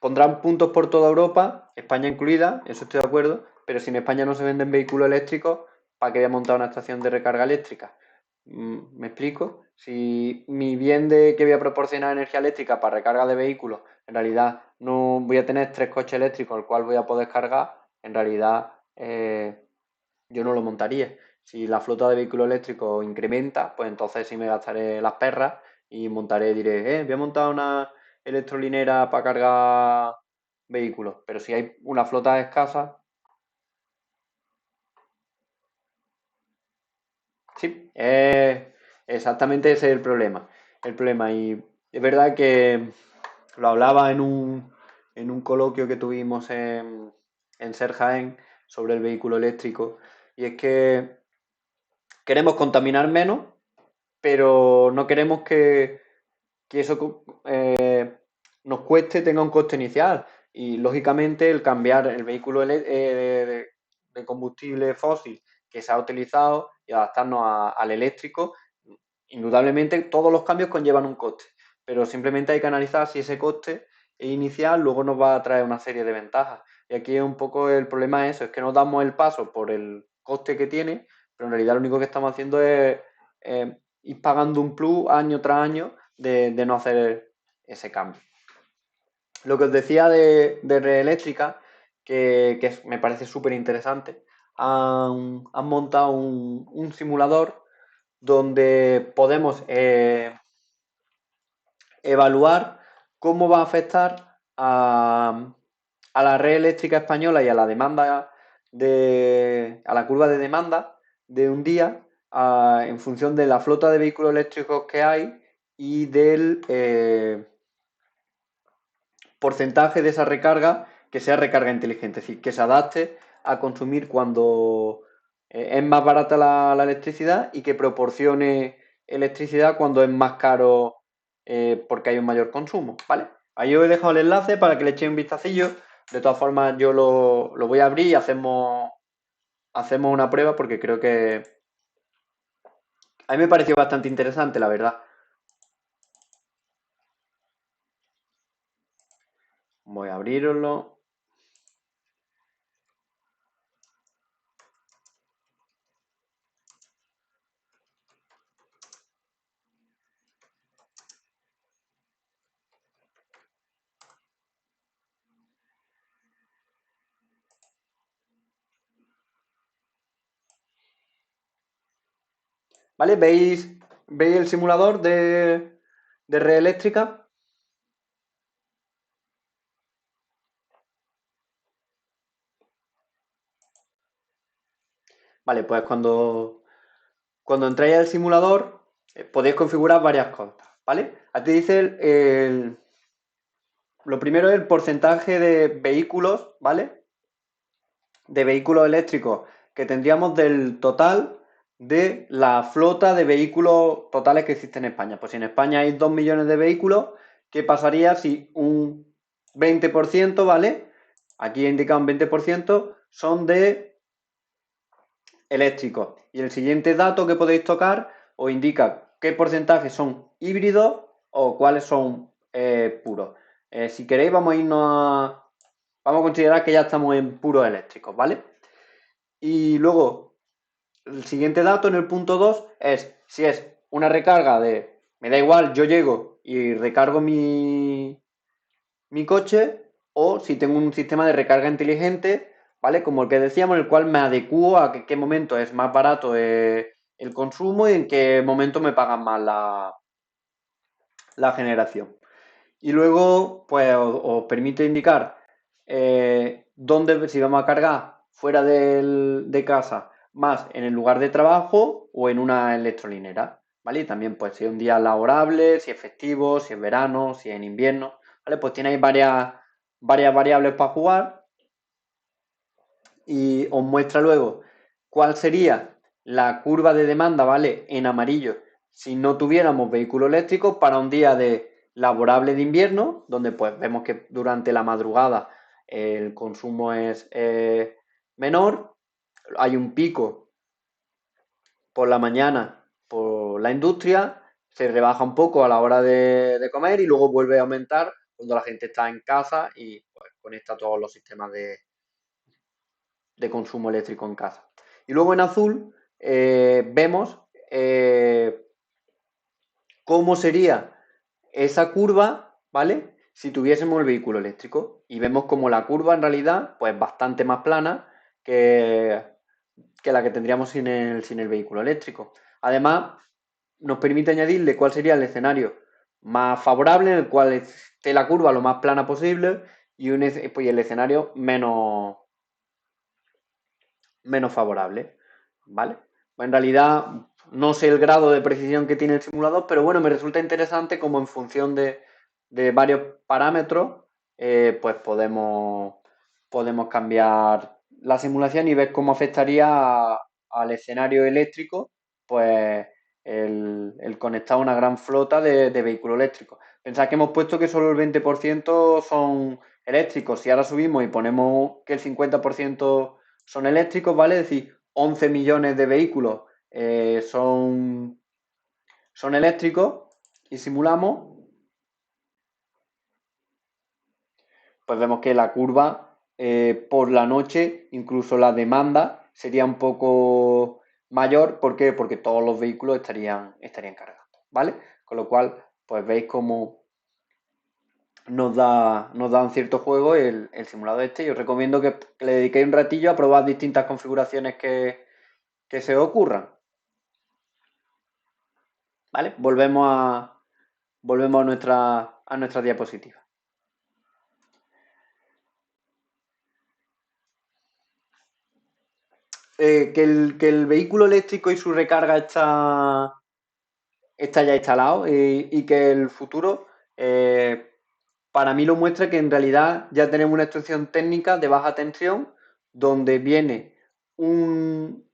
Pondrán puntos por toda Europa, España incluida, eso estoy de acuerdo, pero si en España no se venden vehículos eléctricos, ¿para qué voy a montar una estación de recarga eléctrica? ¿Me explico? Si mi bien de que voy a proporcionar energía eléctrica para recarga de vehículos, en realidad no voy a tener tres coches eléctricos al cual voy a poder cargar, en realidad yo no lo montaría. Si la flota de vehículos eléctricos incrementa, pues entonces sí me gastaré las perras y montaré, diré, voy a montar una electrolinera para cargar vehículos. Pero si hay una flota escasa, sí, exactamente ese es el problema. El problema, y es verdad que lo hablaba en un coloquio que tuvimos en Ser Jaén sobre el vehículo eléctrico, y es que queremos contaminar menos, pero no queremos que eso nos cueste, tenga un coste inicial. Y lógicamente el cambiar el vehículo de combustible fósil que se ha utilizado y adaptarnos al eléctrico, indudablemente todos los cambios conllevan un coste, pero simplemente hay que analizar si ese coste inicial luego nos va a traer una serie de ventajas. Y aquí es un poco el problema es eso, es que nos damos el paso por el coste que tiene, pero en realidad lo único que estamos haciendo es ir pagando un plus año tras año de no hacer ese cambio. Lo que os decía de Red Eléctrica, me parece súper interesante, han montado un simulador donde podemos evaluar cómo va a afectar a la red eléctrica española y a la demanda a la curva de demanda de un día en función de la flota de vehículos eléctricos que hay y del porcentaje de esa recarga que sea recarga inteligente, es decir, que se adapte a consumir cuando es más barata la electricidad y que proporcione electricidad cuando es más caro porque hay un mayor consumo, ¿vale? Ahí os he dejado el enlace para que le echéis un vistacillo. De todas formas, yo lo voy a abrir y hacemos una prueba porque creo que a mí me pareció bastante interesante, la verdad. Voy a abrirlo. ¿Vale? ¿Veis el simulador de red eléctrica? Vale, pues cuando entráis al simulador podéis configurar varias cosas, ¿vale? A ti dice lo primero es el porcentaje de vehículos, ¿vale? De vehículos eléctricos que tendríamos del total de la flota de vehículos totales que existen en España. Pues si en España hay 2 millones de vehículos, ¿qué pasaría si un 20%, ¿vale? Aquí he indicado un 20%, son de eléctricos. Y el siguiente dato que podéis tocar os indica qué porcentaje son híbridos o cuáles son puros. Si queréis, vamos a considerar que ya estamos en puros eléctricos, ¿vale? Y luego, el siguiente dato en el punto 2 es si es una recarga de, me da igual, yo llego y recargo mi coche, o si tengo un sistema de recarga inteligente, ¿vale? Como el que decíamos, en el cual me adecuo a qué momento es más barato el consumo y en qué momento me pagan más la generación. Y luego, pues os permite indicar dónde, si vamos a cargar fuera de casa, más en el lugar de trabajo o en una electrolinera, ¿vale? Y también, pues, si es un día laborable, si es festivo, si es verano, si es en invierno, ¿vale? Pues tenéis varias variables para jugar y os muestra luego cuál sería la curva de demanda, ¿vale? En amarillo, si no tuviéramos vehículos eléctricos para un día de laborable de invierno, donde pues vemos que durante la madrugada el consumo es menor, hay un pico por la mañana por la industria, se rebaja un poco a la hora de comer y luego vuelve a aumentar cuando la gente está en casa y pues, conecta todos los sistemas de consumo eléctrico en casa. Y luego en azul vemos cómo sería esa curva, ¿vale? Si tuviésemos el vehículo eléctrico. Y vemos como la curva en realidad, pues bastante más plana que, que la que tendríamos sin el vehículo eléctrico. Además, nos permite añadirle cuál sería el escenario más favorable, en el cual esté la curva lo más plana posible y pues, el escenario menos favorable, ¿vale? Pues en realidad no sé el grado de precisión que tiene el simulador, pero bueno, me resulta interesante como en función de varios parámetros, pues podemos cambiar la simulación y ver cómo afectaría al escenario eléctrico, pues el conectar una gran flota de vehículos eléctricos. Pensad que hemos puesto que solo el 20% son eléctricos. Si ahora subimos y ponemos que el 50% son eléctricos, ¿vale? Es decir, 11 millones de vehículos son eléctricos y simulamos, pues vemos que la curva por la noche, incluso la demanda sería un poco mayor. ¿Por qué? Porque todos los vehículos estarían cargando, ¿vale? Con lo cual, pues veis cómo nos da un cierto juego el simulador este. Y os recomiendo que le dediquéis un ratillo a probar distintas configuraciones que se os ocurran, ¿vale? Volvemos a nuestra diapositiva. Que el vehículo eléctrico y su recarga está ya instalado y que el futuro para mí lo muestra que en realidad ya tenemos una instrucción técnica de baja tensión donde viene un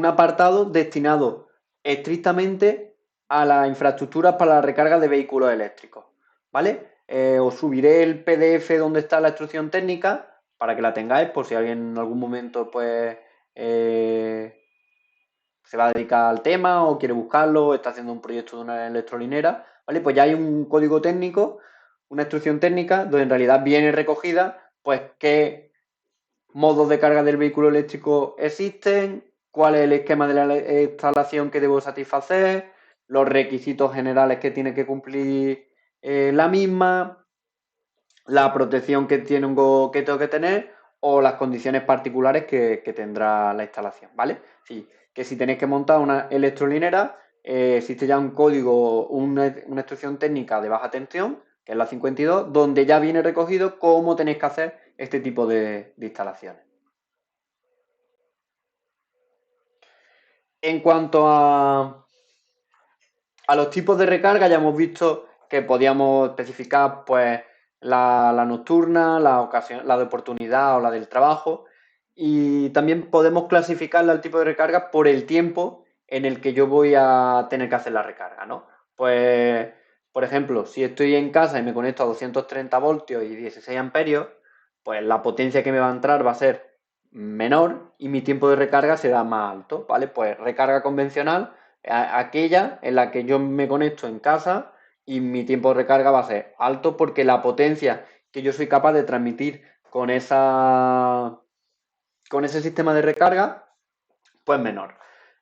apartado destinado estrictamente a las infraestructuras para la recarga de vehículos eléctricos, ¿vale? Os subiré el PDF donde está la instrucción técnica para que la tengáis por si alguien en algún momento pues se va a dedicar al tema o quiere buscarlo o está haciendo un proyecto de una electrolinera, ¿vale? Pues ya hay un código técnico, una instrucción técnica donde en realidad viene recogida pues qué modos de carga del vehículo eléctrico existen, cuál es el esquema de la instalación que debo satisfacer, los requisitos generales que tiene que cumplir la misma, la protección que tengo que tener o las condiciones particulares que tendrá la instalación, ¿vale? Sí, que si tenéis que montar una electrolinera, existe ya un código, una instrucción técnica de baja tensión, que es la 52, donde ya viene recogido cómo tenéis que hacer este tipo de instalaciones. En cuanto a los tipos de recarga, ya hemos visto que podíamos especificar pues la nocturna, la de oportunidad o la del trabajo. Y también podemos clasificarla al tipo de recarga por el tiempo en el que yo voy a tener que hacer la recarga, ¿no? Pues, por ejemplo, si estoy en casa y me conecto a 230 voltios y 16 amperios, pues la potencia que me va a entrar va a ser menor y mi tiempo de recarga será más alto, ¿vale? Pues recarga convencional, aquella en la que yo me conecto en casa y mi tiempo de recarga va a ser alto porque la potencia que yo soy capaz de transmitir con con ese sistema de recarga, pues menor.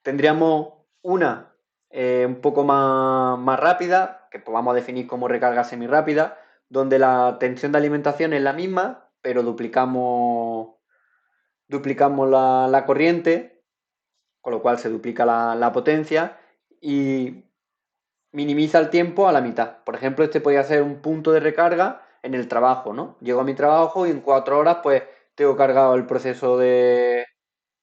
Tendríamos una un poco más rápida, que pues vamos a definir como recarga semirápida, donde la tensión de alimentación es la misma, pero duplicamos la corriente, con lo cual se duplica la potencia y minimiza el tiempo a la mitad. Por ejemplo, este podría ser un punto de recarga en el trabajo, ¿no? Llego a mi trabajo y en 4 horas pues tengo cargado el proceso de...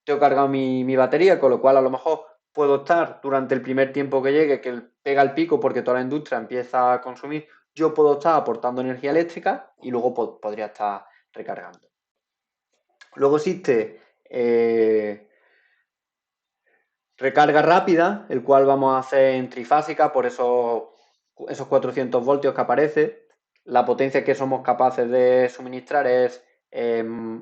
tengo cargado mi batería, con lo cual a lo mejor puedo estar durante el primer tiempo que llegue, que pega el pico porque toda la industria empieza a consumir, yo puedo estar aportando energía eléctrica y luego podría estar recargando. Luego existe recarga rápida, el cual vamos a hacer en trifásica, por esos 400 voltios que aparece. La potencia que somos capaces de suministrar es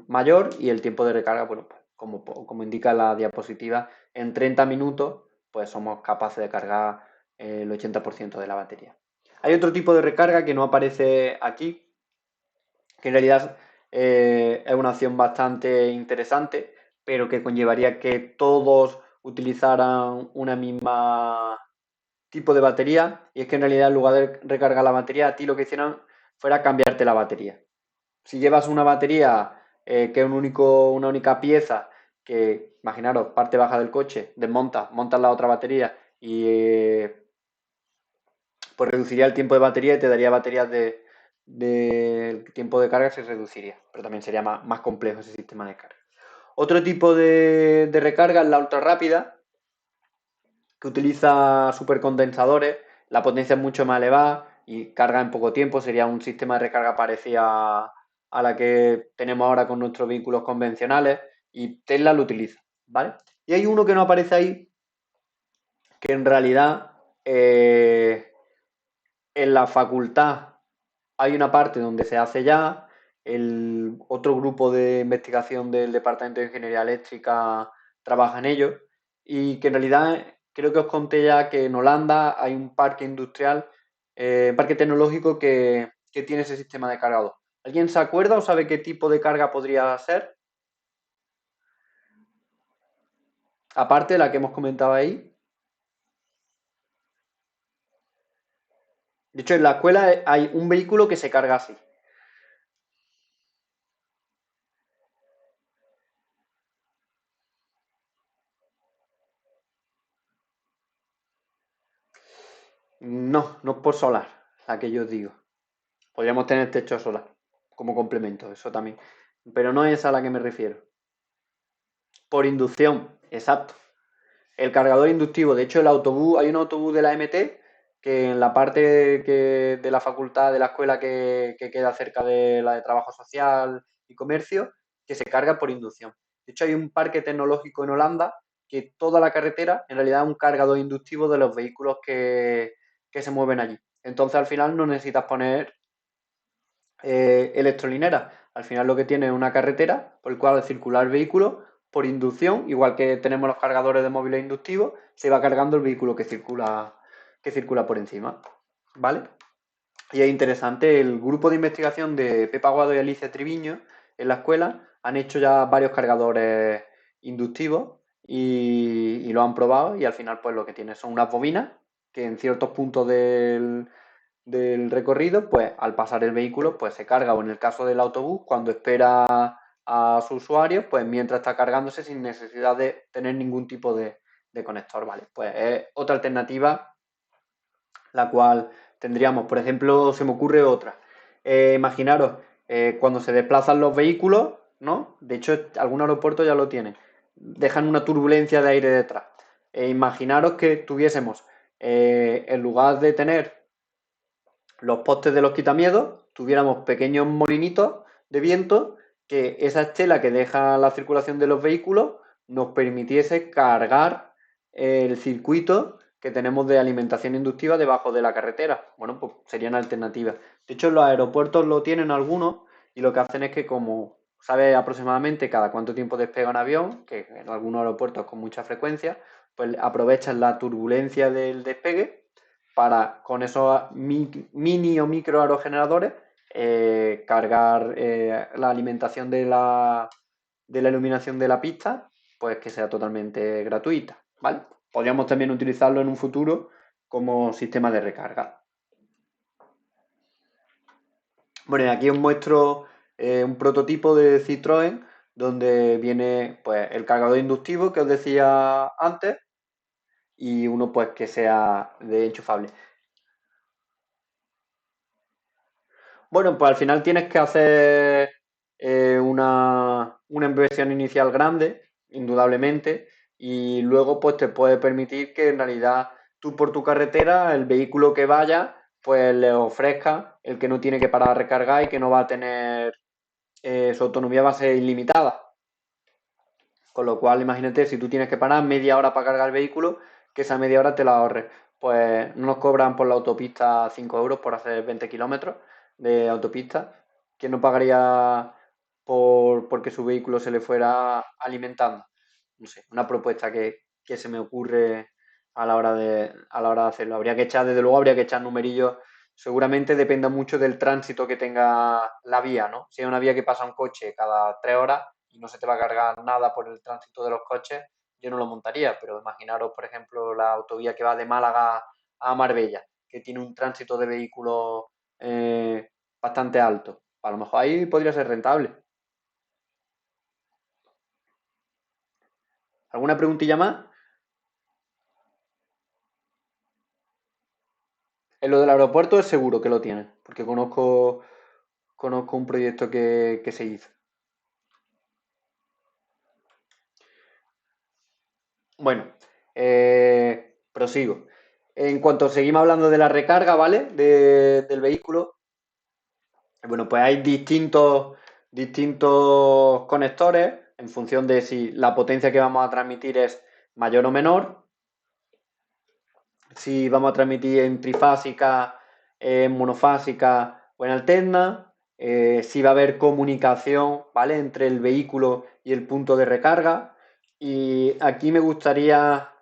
mayor y el tiempo de recarga, bueno, pues, como indica la diapositiva, en 30 minutos pues somos capaces de cargar el 80% de la batería. Hay otro tipo de recarga que no aparece aquí, que en realidad es una opción bastante interesante, pero que conllevaría que todos utilizaran una misma tipo de batería, y es que en realidad en lugar de recargar la batería, a ti lo que hicieran fuera cambiarte la batería. Si llevas una batería que es una única pieza, que imaginaros, parte baja del coche, montas la otra batería y pues reduciría el tiempo de batería y te daría baterías el tiempo de carga se reduciría, pero también sería más complejo ese sistema de carga. Otro tipo de recarga es la ultra rápida, que utiliza supercondensadores, la potencia es mucho más elevada y carga en poco tiempo, sería un sistema de recarga parecido a la que tenemos ahora con nuestros vehículos convencionales y Tesla lo utiliza, ¿vale? Y hay uno que no aparece ahí, que en realidad en la facultad hay una parte donde se hace ya, el otro grupo de investigación del Departamento de Ingeniería Eléctrica trabaja en ello y que en realidad creo que os conté ya que en Holanda hay un parque industrial, parque tecnológico que tiene ese sistema de cargado. ¿Alguien se acuerda o sabe qué tipo de carga podría ser? Aparte de la que hemos comentado ahí. De hecho, en la escuela hay un vehículo que se carga así. No, no es por solar, la que yo os digo. Podríamos tener techo solar como complemento, eso también. Pero no es a la que me refiero. Por inducción, exacto. El cargador inductivo. De hecho, hay un autobús de la MT que en la parte de la facultad de la escuela que queda cerca de la de trabajo social y comercio, que se carga por inducción. De hecho, hay un parque tecnológico en Holanda que toda la carretera en realidad es un cargador inductivo de los vehículos que se mueven allí. Entonces, al final no necesitas poner electrolinera. Al final lo que tiene es una carretera por el cual circular el vehículo por inducción, igual que tenemos los cargadores de móviles inductivos, se va cargando el vehículo que circula por encima. ¿Vale? Y es interesante, el grupo de investigación de Pepa Guado y Alicia Triviño en la escuela han hecho ya varios cargadores inductivos y lo han probado y al final pues lo que tiene son unas bobinas que en ciertos puntos del recorrido, pues al pasar el vehículo, pues se carga, o en el caso del autobús, cuando espera a su usuario, pues mientras está cargándose sin necesidad de tener ningún tipo de conector, ¿vale? Pues es otra alternativa la cual tendríamos, por ejemplo, se me ocurre otra. Imaginaros, cuando se desplazan los vehículos, ¿no? De hecho, algún aeropuerto ya lo tiene. Dejan una turbulencia de aire detrás. Imaginaros que tuviésemos, en lugar de tener los postes de los quitamiedos, tuviéramos pequeños molinitos de viento que esa estela que deja la circulación de los vehículos nos permitiese cargar el circuito que tenemos de alimentación inductiva debajo de la carretera. Bueno, pues serían alternativas. De hecho, en los aeropuertos lo tienen algunos y lo que hacen es que como sabe aproximadamente cada cuánto tiempo despega un avión, que en algunos aeropuertos con mucha frecuencia, pues aprovechan la turbulencia del despegue para con esos mini o micro aerogeneradores cargar la alimentación de la iluminación de la pista, pues que sea totalmente gratuita, ¿vale? Podríamos también utilizarlo en un futuro como sistema de recarga. Bueno, y aquí os muestro un prototipo de Citroën donde viene pues el cargador inductivo que os decía antes y uno pues que sea de enchufable. Bueno, pues al final tienes que hacer una inversión inicial grande, indudablemente, y luego pues te puede permitir que en realidad tú por tu carretera, el vehículo que vaya, pues le ofrezca el que no tiene que parar a recargar y que no va a tener, su autonomía va a ser ilimitada. Con lo cual, imagínate, si tú tienes que parar media hora para cargar el vehículo, que esa media hora te la ahorres. Pues no nos cobran por la autopista 5 euros por hacer 20 kilómetros de autopista. ¿Quién no pagaría porque su vehículo se le fuera alimentando? No sé, una propuesta que se me ocurre a la hora de hacerlo. Desde luego, habría que echar numerillos. Seguramente dependa mucho del tránsito que tenga la vía, ¿no? Si hay una vía que pasa un coche cada 3 horas y no se te va a cargar nada por el tránsito de los coches, yo no lo montaría, pero imaginaros, por ejemplo, la autovía que va de Málaga a Marbella, que tiene un tránsito de vehículos bastante alto. A lo mejor ahí podría ser rentable. ¿Alguna preguntilla más? En lo del aeropuerto es seguro que lo tienen, porque conozco un proyecto que se hizo. Bueno, prosigo. En cuanto seguimos hablando de la recarga, ¿vale? Del vehículo, bueno, pues hay distintos conectores en función de si la potencia que vamos a transmitir es mayor o menor, si vamos a transmitir en trifásica, en monofásica o en alterna, si va a haber comunicación, ¿vale? Entre el vehículo y el punto de recarga. Y aquí me gustaría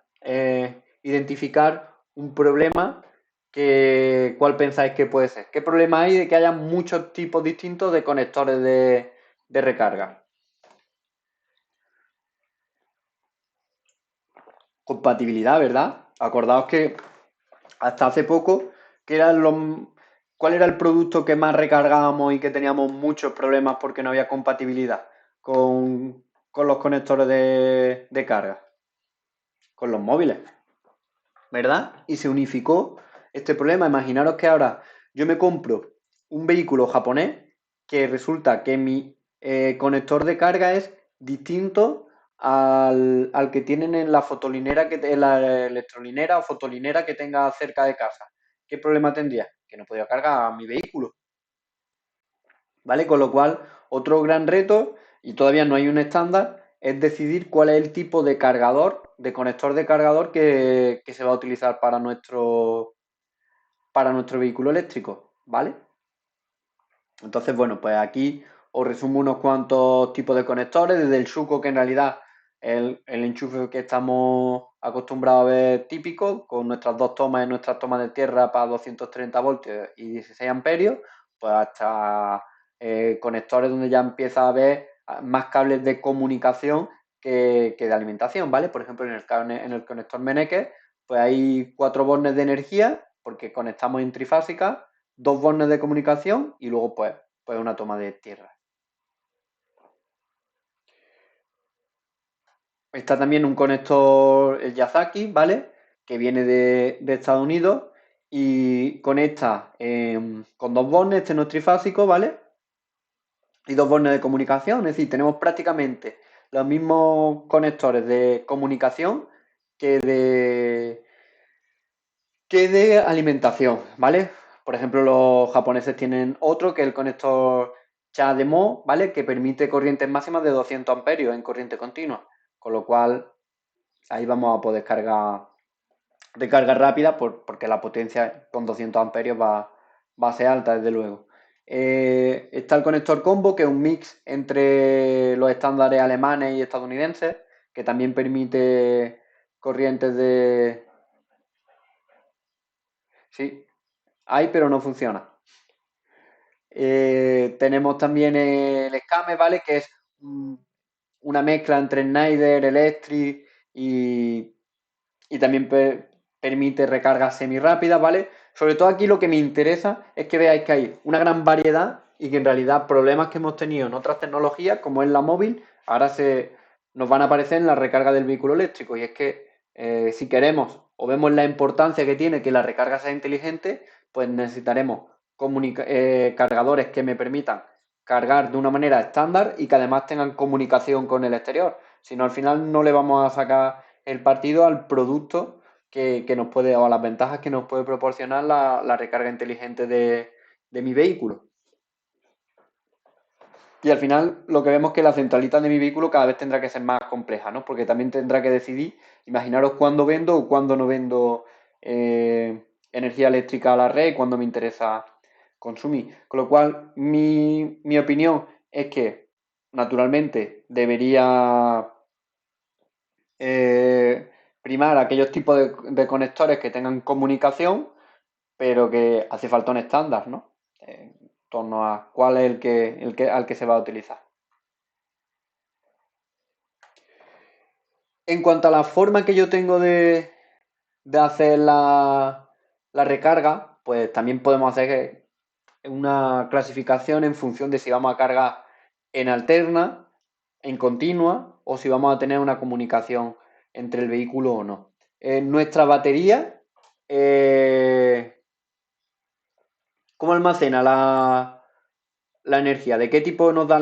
identificar un problema ¿cuál pensáis que puede ser? ¿Qué problema hay de que haya muchos tipos distintos de conectores de recarga? Compatibilidad, ¿verdad? Acordaos que hasta hace poco, ¿qué eran ¿cuál era el producto que más recargábamos y que teníamos muchos problemas porque no había compatibilidad con los conectores de carga? Con los móviles, ¿verdad? Y se unificó este problema. Imaginaros que ahora yo me compro un vehículo japonés que resulta que mi conector de carga es distinto al que tienen en la fotolinera, en la electrolinera o fotolinera que tenga cerca de casa. ¿Qué problema tendría? Que no podía cargar mi vehículo, ¿vale? Con lo cual, otro gran reto, y todavía no hay un estándar, es decidir cuál es el tipo de cargador, de conector de cargador que se va a utilizar para nuestro vehículo eléctrico, ¿vale? Entonces, bueno, pues aquí os resumo unos cuantos tipos de conectores, desde el Shuko, que en realidad es el enchufe que estamos acostumbrados a ver típico, con nuestras dos tomas y nuestras tomas de tierra para 230 voltios y 16 amperios, pues hasta conectores donde ya empieza a haber más cables de comunicación que de alimentación, ¿vale? Por ejemplo, en el conector Meneque, pues hay 4 bornes de energía, porque conectamos en trifásica, 2 bornes de comunicación y luego pues una toma de tierra. Está también un conector el Yazaki, ¿vale? Que viene de Estados Unidos y conecta con 2 bornes, este no es trifásico, ¿vale? Y 2 bornes de comunicación, es decir, tenemos prácticamente los mismos conectores de comunicación que de alimentación, ¿vale? Por ejemplo, los japoneses tienen otro que es el conector CHAdeMO, ¿vale? Que permite corrientes máximas de 200 amperios en corriente continua, con lo cual ahí vamos a poder cargar de carga rápida porque la potencia con 200 amperios va a ser alta, desde luego. Está el conector combo, que es un mix entre los estándares alemanes y estadounidenses, que también permite corrientes de... Sí, hay, pero no funciona. Tenemos también el escame, ¿vale? Que es una mezcla entre Schneider, Electric y también permite recargas semi rápidas, ¿vale? Sobre todo aquí lo que me interesa es que veáis que hay una gran variedad y que en realidad problemas que hemos tenido en otras tecnologías, como es la móvil, ahora nos van a aparecer en la recarga del vehículo eléctrico. Y es que si queremos o vemos la importancia que tiene que la recarga sea inteligente, pues necesitaremos cargadores que me permitan cargar de una manera estándar y que además tengan comunicación con el exterior. Si no, al final no le vamos a sacar el partido al producto que nos puede, o a las ventajas que nos puede proporcionar la recarga inteligente de mi vehículo. Y al final lo que vemos es que la centralita de mi vehículo cada vez tendrá que ser más compleja, ¿no? Porque también tendrá que decidir, imaginaros cuándo vendo o cuándo no vendo energía eléctrica a la red y cuándo me interesa consumir. Con lo cual, mi opinión es que naturalmente debería primar aquellos tipos de conectores que tengan comunicación, pero que hace falta un estándar, ¿no? En torno a cuál es al que se va a utilizar. En cuanto a la forma que yo tengo de hacer la recarga, pues también podemos hacer una clasificación en función de si vamos a cargar en alterna, en continua, o si vamos a tener una comunicación entre el vehículo o no. Nuestra batería, ¿cómo almacena la energía? ¿De qué tipo nos da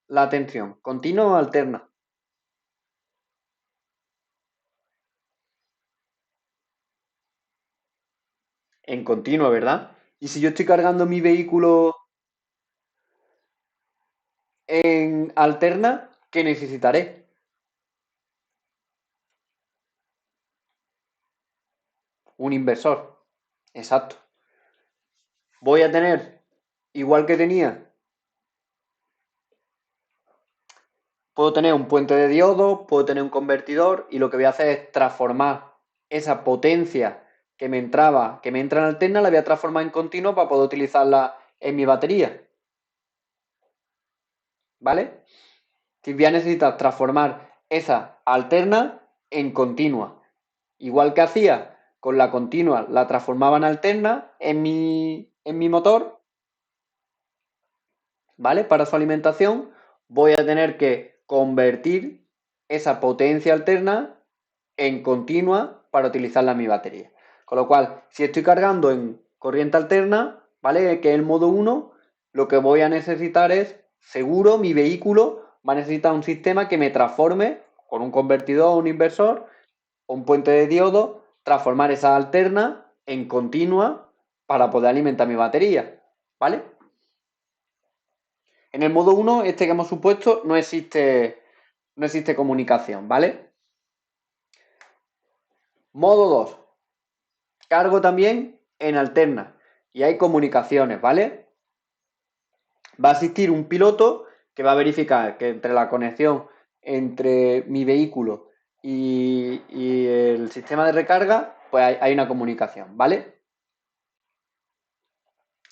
la tensión? ¿Continua o alterna? En continua, ¿verdad? Y si yo estoy cargando mi vehículo en alterna, ¿qué necesitaré? Un inversor. Exacto. Voy a tener, igual que tenía, puedo tener un puente de diodo, puedo tener un convertidor y lo que voy a hacer es transformar esa potencia que me entra en alterna, la voy a transformar en continua para poder utilizarla en mi batería. ¿Vale? Si voy a necesitar transformar esa alterna en continua. Igual que hacía con la continua, la transformaba en alterna en mi motor, ¿vale? Para su alimentación, voy a tener que convertir esa potencia alterna en continua para utilizarla en mi batería. Con lo cual, si estoy cargando en corriente alterna, ¿vale? Que es el modo 1, lo que voy a necesitar es, seguro, mi vehículo va a necesitar un sistema que me transforme con un convertidor o un inversor o un puente de diodo, transformar esa alterna en continua para poder alimentar mi batería, ¿vale? En el modo 1, este que hemos supuesto, no existe comunicación, ¿vale? Modo 2, cargo también en alterna y hay comunicaciones, ¿vale? Va a existir un piloto que va a verificar que entre la conexión entre mi vehículo y el sistema de recarga, pues hay una comunicación, ¿vale?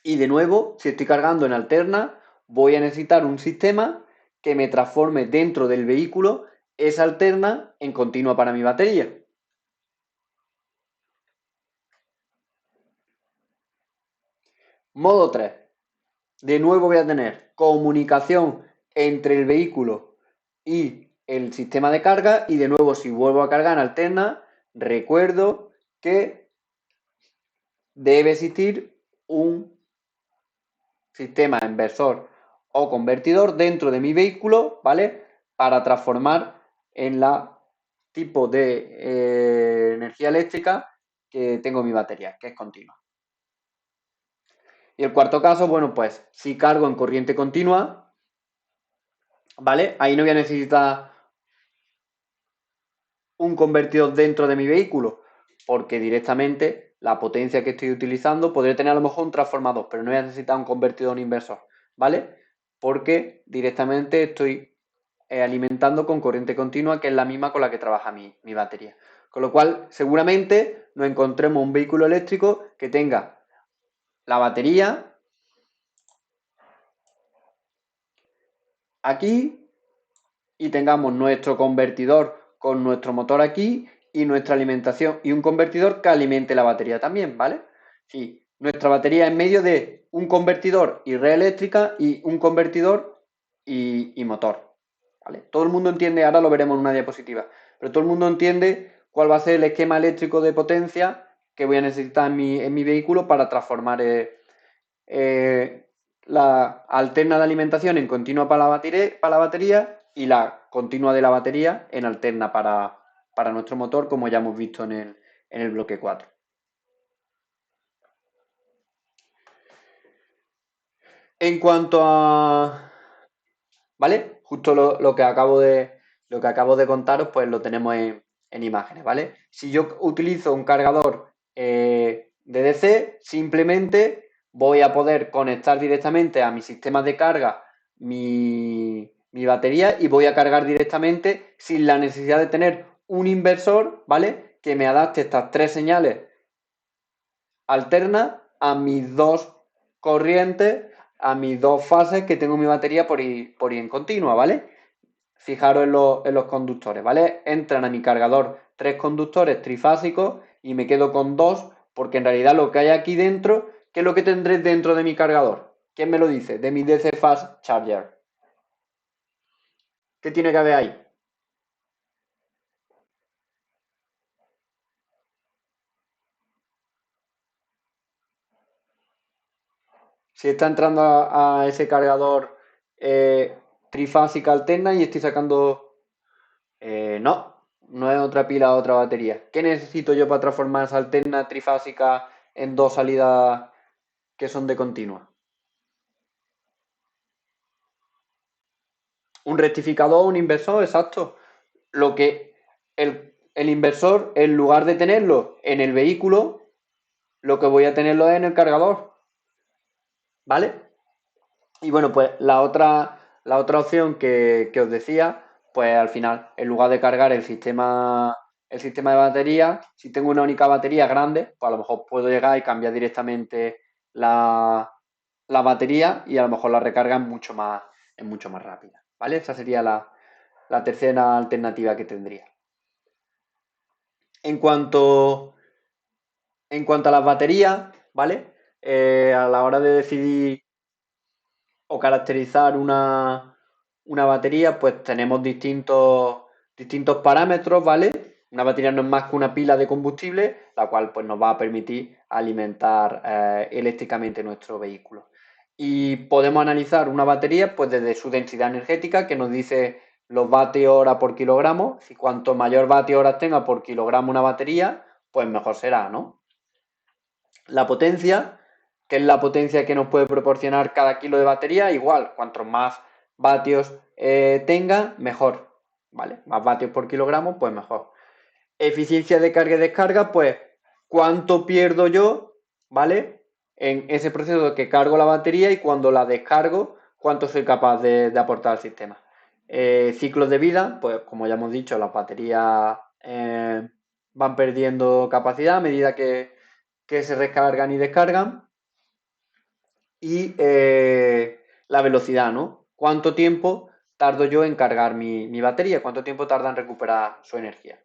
Y de nuevo, si estoy cargando en alterna, voy a necesitar un sistema que me transforme dentro del vehículo esa alterna en continua para mi batería. Modo 3. De nuevo voy a tener comunicación entre el vehículo y el sistema de carga y de nuevo si vuelvo a cargar en alterna, recuerdo que debe existir un sistema inversor o convertidor dentro de mi vehículo, ¿vale? Para transformar en la tipo de energía eléctrica que tengo en mi batería, que es continua. Y el cuarto caso, bueno, pues si cargo en corriente continua, ¿vale? Ahí no voy a necesitar un convertidor dentro de mi vehículo, porque directamente la potencia que estoy utilizando podría tener a lo mejor un transformador, pero no voy a necesitar un convertidor o un inversor, ¿vale? Porque directamente estoy alimentando con corriente continua, que es la misma con la que trabaja mi batería. Con lo cual, seguramente nos encontremos un vehículo eléctrico que tenga la batería aquí y tengamos nuestro convertidor con nuestro motor aquí y nuestra alimentación y un convertidor que alimente la batería también, ¿vale? Sí, nuestra batería en medio de un convertidor y red eléctrica y un convertidor y motor, ¿vale? Todo el mundo entiende, ahora lo veremos en una diapositiva, pero todo el mundo entiende cuál va a ser el esquema eléctrico de potencia que voy a necesitar en mi vehículo para transformar la alterna de alimentación en continua para la batería y la continua de la batería en alterna para nuestro motor, como ya hemos visto en el bloque 4. En cuanto a, ¿vale? Justo lo que acabo de contaros, pues lo tenemos en imágenes, ¿vale? Si yo utilizo un cargador de DC, simplemente voy a poder conectar directamente a mi sistema de carga mi batería y voy a cargar directamente sin la necesidad de tener un inversor, ¿vale? Que me adapte estas tres señales alternas a mis dos corrientes, a mis dos fases que tengo mi batería por ir en continua, ¿vale? Fijaros en los conductores, ¿vale? Entran a mi cargador tres conductores trifásicos y me quedo con dos, porque en realidad lo que hay aquí dentro, ¿qué es lo que tendré dentro de mi cargador? ¿Quién me lo dice? De mi DC Fast Charger. ¿Qué tiene que haber ahí? Si está entrando a ese cargador trifásica alterna y estoy sacando... no, no es otra pila o otra batería. ¿Qué necesito yo para transformar esa alterna trifásica en dos salidas que son de continua? Un rectificador, un inversor, exacto. Lo que el inversor, en lugar de tenerlo en el vehículo, lo que voy a tenerlo es en el cargador, ¿vale? Y bueno, pues la otra opción que os decía, pues al final, en lugar de cargar el sistema de batería, si tengo una única batería grande, pues a lo mejor puedo llegar y cambiar directamente la batería y a lo mejor la recarga es mucho más rápida, ¿vale? Esa sería la tercera alternativa que tendría. En cuanto, en cuanto a las baterías, ¿vale? A la hora de decidir o caracterizar una batería, pues tenemos distintos parámetros, ¿vale? Una batería no es más que una pila de combustible, la cual pues, nos va a permitir alimentar eléctricamente nuestro vehículo. Y podemos analizar una batería pues, desde su densidad energética, que nos dice los vatios hora por kilogramo. Y cuanto mayor vatio horas tenga por kilogramo una batería, pues mejor será, ¿no? La potencia, que es la potencia que nos puede proporcionar cada kilo de batería, igual, cuanto más vatios tenga, mejor, ¿vale? Más vatios por kilogramo, pues mejor. Eficiencia de carga y descarga, pues, ¿cuánto pierdo yo, ¿vale? En ese proceso de que cargo la batería y cuando la descargo, ¿cuánto soy capaz de aportar al sistema? Ciclos de vida, pues como ya hemos dicho, las baterías van perdiendo capacidad a medida que se recargan y descargan. Y la velocidad, ¿no? ¿Cuánto tiempo tardo yo en cargar mi batería? ¿Cuánto tiempo tarda en recuperar su energía?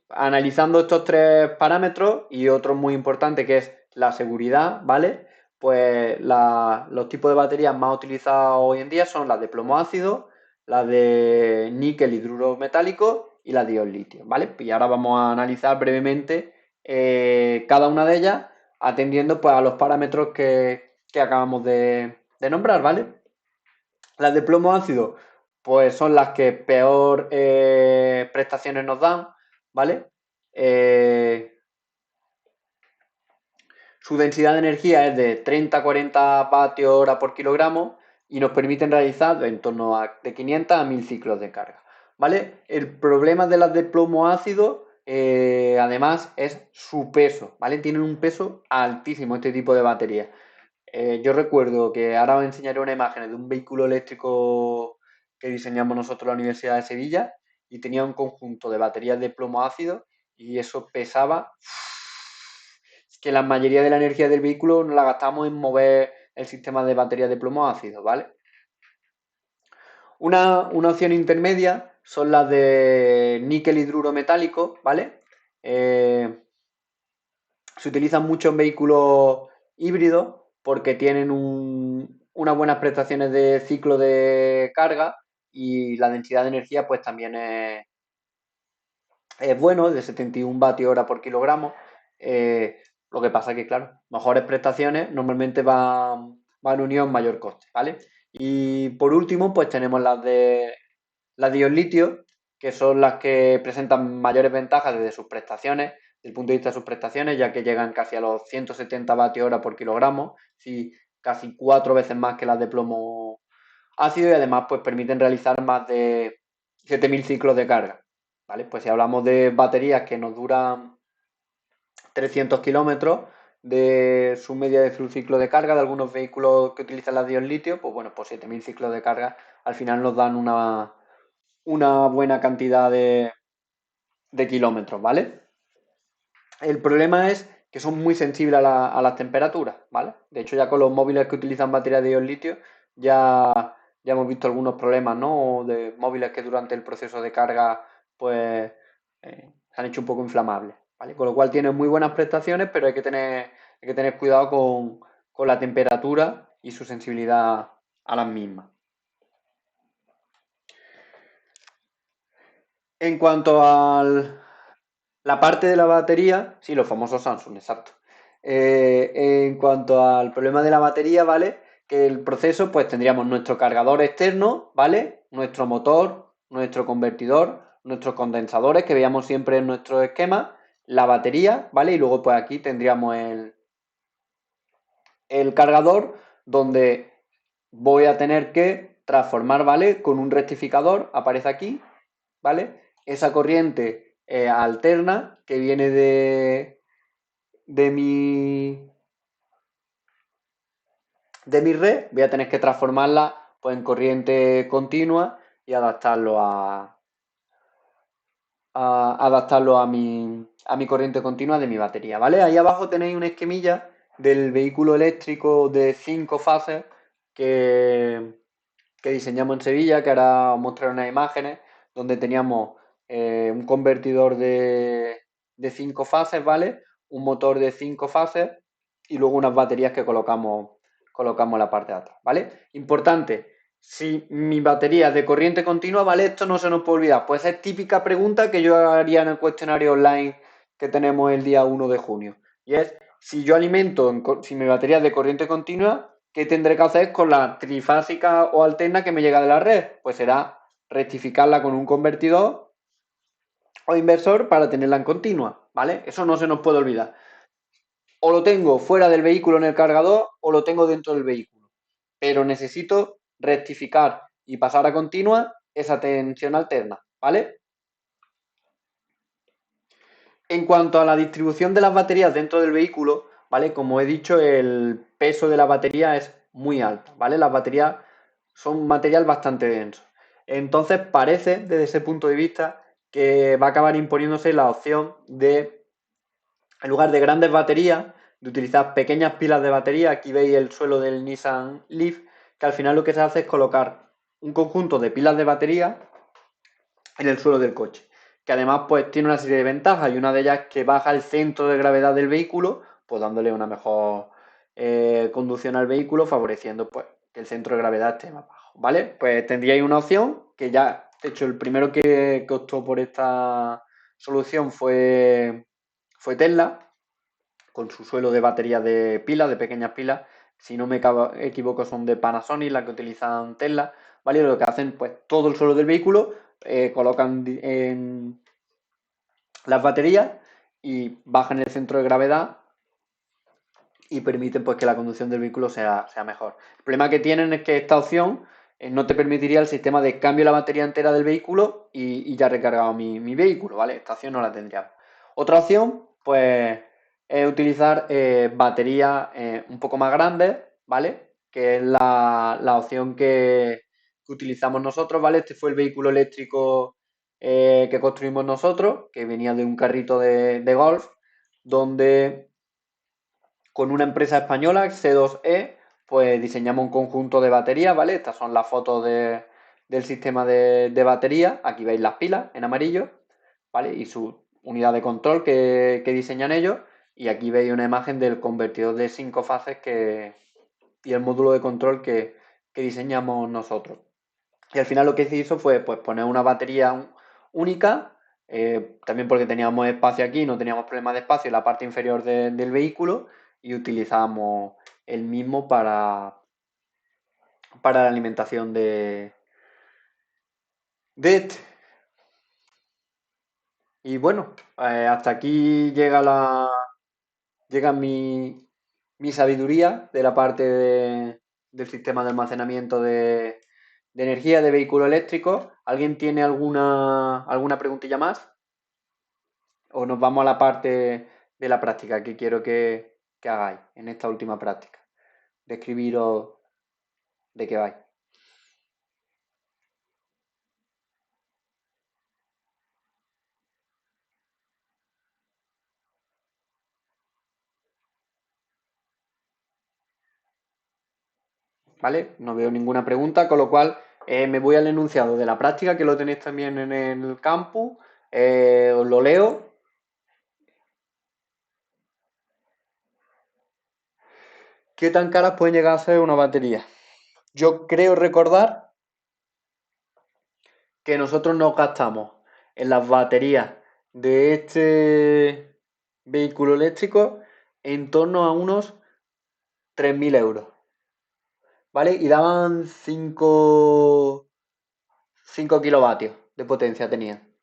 Analizando estos tres parámetros y otro muy importante que es la seguridad, ¿vale? Pues los tipos de baterías más utilizados hoy en día son las de plomo ácido, las de níquel hidruro metálico y las de ion litio, ¿vale? Y ahora vamos a analizar brevemente cada una de ellas atendiendo pues, a los parámetros que acabamos de nombrar, ¿vale? Las de plomo ácido, pues son las que peor prestaciones nos dan, ¿vale? Su densidad de energía es de 30-40 vatios hora por kilogramo y nos permiten realizar en torno a de 500 a 1000 ciclos de carga, ¿vale? El problema de las de plomo ácido, además, es su peso, ¿vale? Tienen un peso altísimo este tipo de baterías. Yo recuerdo que ahora os enseñaré una imagen de un vehículo eléctrico que diseñamos nosotros en la Universidad de Sevilla y tenía un conjunto de baterías de plomo ácido y eso pesaba. Es que la mayoría de la energía del vehículo nos la gastamos en mover el sistema de baterías de plomo ácido, ¿vale? Una opción intermedia son las de níquel hidruro metálico, ¿vale? Se utilizan mucho en vehículos híbridos porque tienen unas buenas prestaciones de ciclo de carga y la densidad de energía pues también es bueno, de 71 vatios hora por kilogramo. Lo que pasa que, claro, mejores prestaciones normalmente van unidos mayor coste, ¿vale? Y por último, pues tenemos las de ion litio, que son las que presentan mayores ventajas desde sus prestaciones, desde el punto de vista de sus prestaciones, ya que llegan casi a los 170 vatios hora por kilogramo, sí, casi 4 veces más que las de plomo ácido y además pues permiten realizar más de 7000 ciclos de carga, ¿vale? Pues si hablamos de baterías que nos duran 300 kilómetros de su media de ciclo de carga de algunos vehículos que utilizan las de ion litio, pues bueno, pues 7000 ciclos de carga al final nos dan una buena cantidad de kilómetros, ¿vale? El problema es que son muy sensibles a las temperaturas, ¿vale? De hecho, ya con los móviles que utilizan baterías de ion litio, ya hemos visto algunos problemas, ¿no? De móviles que durante el proceso de carga, pues, se han hecho un poco inflamables, ¿vale? Con lo cual tienen muy buenas prestaciones, pero hay que tener cuidado con la temperatura y su sensibilidad a las mismas. En cuanto a la parte de la batería, sí, los famosos Samsung, exacto. En cuanto al problema de la batería, ¿vale? Que el proceso, pues tendríamos nuestro cargador externo, ¿vale? Nuestro motor, nuestro convertidor, nuestros condensadores que veíamos siempre en nuestro esquema, la batería, ¿vale? Y luego, pues aquí tendríamos el cargador donde voy a tener que transformar, ¿vale? Con un rectificador, aparece aquí, ¿vale? Esa corriente alterna que viene de mi, de mi red, voy a tener que transformarla pues, en corriente continua y adaptarlo a mi corriente continua de mi batería, ¿vale? Ahí abajo tenéis una esquemilla del vehículo eléctrico de 5 fases que, que diseñamos en Sevilla, que ahora os mostraré unas imágenes, donde teníamos un convertidor de 5 fases, ¿vale? Un motor de 5 fases y luego unas baterías que colocamos en la parte de atrás, ¿vale? Importante, si mi batería es de corriente continua, ¿vale? Esto no se nos puede olvidar, pues es típica pregunta que yo haría en el cuestionario online que tenemos el día 1 de junio. Y es, si yo alimento, si mi batería es de corriente continua, ¿qué tendré que hacer con la trifásica o alterna que me llega de la red? Pues será rectificarla con un convertidor o inversor para tenerla en continua, ¿vale? Eso no se nos puede olvidar. O lo tengo fuera del vehículo en el cargador o lo tengo dentro del vehículo. Pero necesito rectificar y pasar a continua esa tensión alterna, ¿vale? En cuanto a la distribución de las baterías dentro del vehículo, ¿vale? Como he dicho, el peso de la batería es muy alto, ¿vale? Las baterías son un material bastante denso. Entonces parece, desde ese punto de vista, que va a acabar imponiéndose la opción de, en lugar de grandes baterías, de utilizar pequeñas pilas de batería. Aquí veis el suelo del Nissan Leaf, que al final lo que se hace es colocar un conjunto de pilas de batería en el suelo del coche, que además pues tiene una serie de ventajas y una de ellas es que baja el centro de gravedad del vehículo, pues dándole una mejor conducción al vehículo, favoreciendo pues que el centro de gravedad esté más bajo, ¿vale? Pues tendríais una opción que ya, de hecho, el primero que optó por esta solución fue Tesla, con su suelo de baterías de pilas, de pequeñas pilas, si no me equivoco son de Panasonic, las que utilizan Tesla, ¿vale? Lo que hacen, pues todo el suelo del vehículo, colocan en las baterías y bajan el centro de gravedad y permiten pues que la conducción del vehículo sea mejor. El problema que tienen es que esta opción no te permitiría el sistema de cambio de la batería entera del vehículo y ya recargado mi vehículo, ¿vale? Esta opción no la tendríamos. Otra opción, pues, es utilizar baterías un poco más grandes, ¿vale? Que es la opción que utilizamos nosotros, ¿vale? Este fue el vehículo eléctrico que construimos nosotros, que venía de un carrito de golf, donde con una empresa española, C2E, pues diseñamos un conjunto de baterías, ¿vale? Estas son las fotos del sistema de batería. Aquí veis las pilas en amarillo, ¿vale? Y su unidad de control que diseñan ellos. Y aquí veis una imagen del convertidor de 5 fases y el módulo de control que diseñamos nosotros. Y al final lo que se hizo fue pues, poner una batería única, también porque teníamos espacio aquí, no teníamos problema de espacio en la parte inferior del vehículo y utilizábamos el mismo para la alimentación de este. Y bueno, hasta aquí llega mi sabiduría de la parte del sistema de almacenamiento de energía de vehículos eléctricos. ¿Alguien tiene alguna preguntilla más? ¿O nos vamos a la parte de la práctica que quiero que hagáis en esta última práctica? Describiros de qué vais. ¿Vale? No veo ninguna pregunta, con lo cual me voy al enunciado de la práctica, que lo tenéis también en el campus. Os lo leo. ¿Qué tan caras pueden llegar a ser una batería? Yo creo recordar que nosotros nos gastamos en las baterías de este vehículo eléctrico en torno a unos 3.000 euros, ¿vale? Y daban 5 kilovatios de potencia tenían.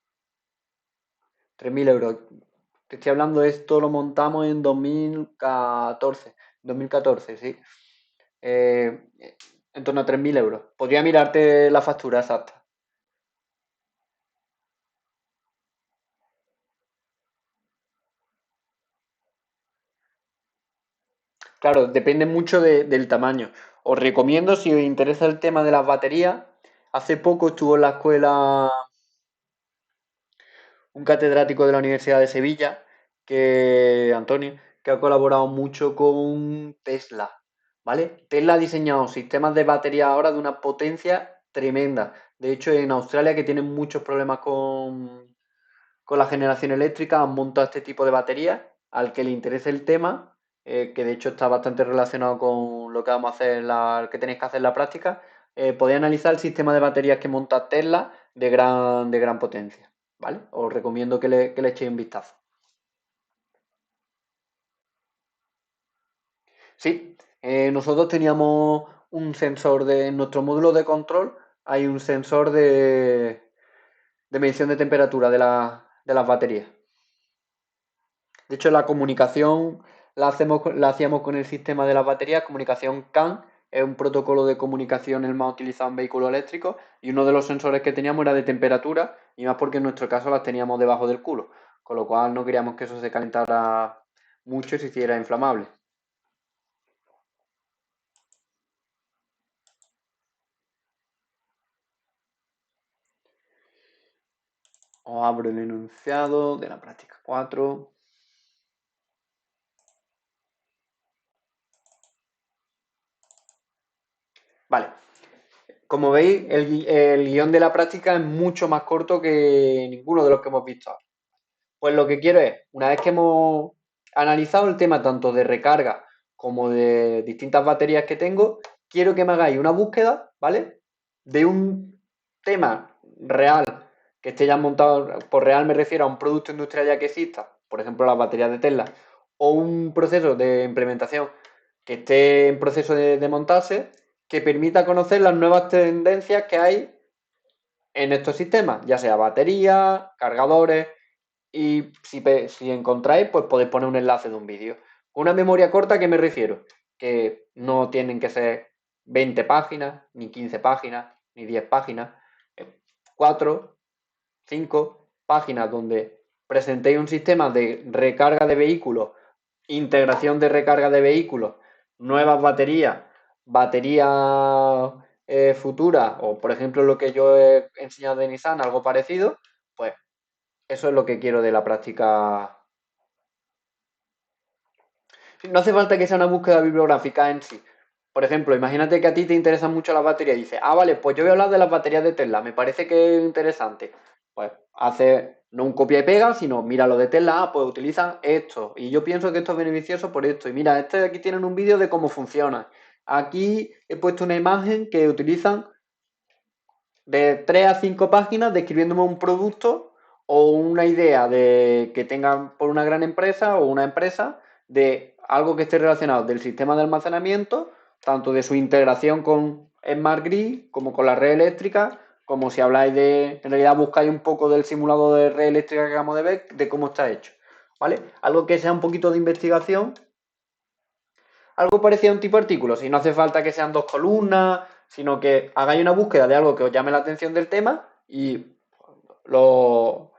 3.000 euros. Te estoy hablando, esto lo montamos en 2014. 2014, sí. Eh, en torno a 3.000 euros. Podría mirarte la factura exacta. Claro, depende mucho del tamaño. Os recomiendo, si os interesa el tema de las baterías, hace poco estuvo en la escuela un catedrático de la Universidad de Sevilla, Antonio, que ha colaborado mucho con Tesla, ¿vale? Tesla ha diseñado sistemas de batería ahora de una potencia tremenda. De hecho, en Australia, que tienen muchos problemas con la generación eléctrica, han montado este tipo de baterías. Al que le interese el tema, que de hecho está bastante relacionado con lo que vamos a hacer, que tenéis que hacer en la práctica, podéis analizar el sistema de baterías que monta Tesla de gran potencia, ¿vale? Os recomiendo que le echéis un vistazo. Sí, nosotros teníamos un sensor en nuestro módulo de control, hay un sensor de medición de temperatura de las baterías. De hecho, la comunicación la hacíamos con el sistema de las baterías, comunicación CAN, es un protocolo de comunicación el más utilizado en vehículos eléctricos, y uno de los sensores que teníamos era de temperatura, y más porque en nuestro caso las teníamos debajo del culo, con lo cual no queríamos que eso se calentara mucho y se hiciera inflamable. Os abro el enunciado de la práctica 4. Vale, como veis, el guión de la práctica es mucho más corto que ninguno de los que hemos visto ahora. Pues lo que quiero es, una vez que hemos analizado el tema tanto de recarga como de distintas baterías que tengo, quiero que me hagáis una búsqueda, ¿vale? De un tema real que esté ya montado. Por real me refiero a un producto industrial ya que exista, por ejemplo las baterías de Tesla, o un proceso de implementación que esté en proceso de montarse, que permita conocer las nuevas tendencias que hay en estos sistemas, ya sea baterías, cargadores, y si encontráis, pues podéis poner un enlace de un vídeo. Una memoria corta, ¿a qué me refiero? Que no tienen que ser 20 páginas, ni 15 páginas, ni 10 páginas. 4, 5 páginas donde presentéis un sistema de recarga de vehículos, integración de recarga de vehículos, nuevas baterías, baterías futuras, o por ejemplo lo que yo he enseñado de Nissan, algo parecido, pues eso es lo que quiero de la práctica. No hace falta que sea una búsqueda bibliográfica en sí. Por ejemplo, imagínate que a ti te interesan mucho las baterías y dices, ah, vale, pues yo voy a hablar de las baterías de Tesla, me parece que es interesante. Pues hace no un copia y pega, sino mira lo de Tesla, ah, pues utilizan esto. Y yo pienso que esto es beneficioso por esto. Y mira, este de aquí tienen un vídeo de cómo funciona. Aquí he puesto una imagen que utilizan de 3 a 5 páginas describiéndome un producto o una idea de que tengan por una gran empresa o una empresa de algo que esté relacionado del sistema de almacenamiento, tanto de su integración con Smart Grid como con la red eléctrica, como si habláis de, en realidad buscáis un poco del simulador de red eléctrica que acabamos de ver, de cómo está hecho, ¿vale? Algo que sea un poquito de investigación, algo parecido a un tipo de artículo, si no hace falta que sean dos columnas, sino que hagáis una búsqueda de algo que os llame la atención del tema y lo,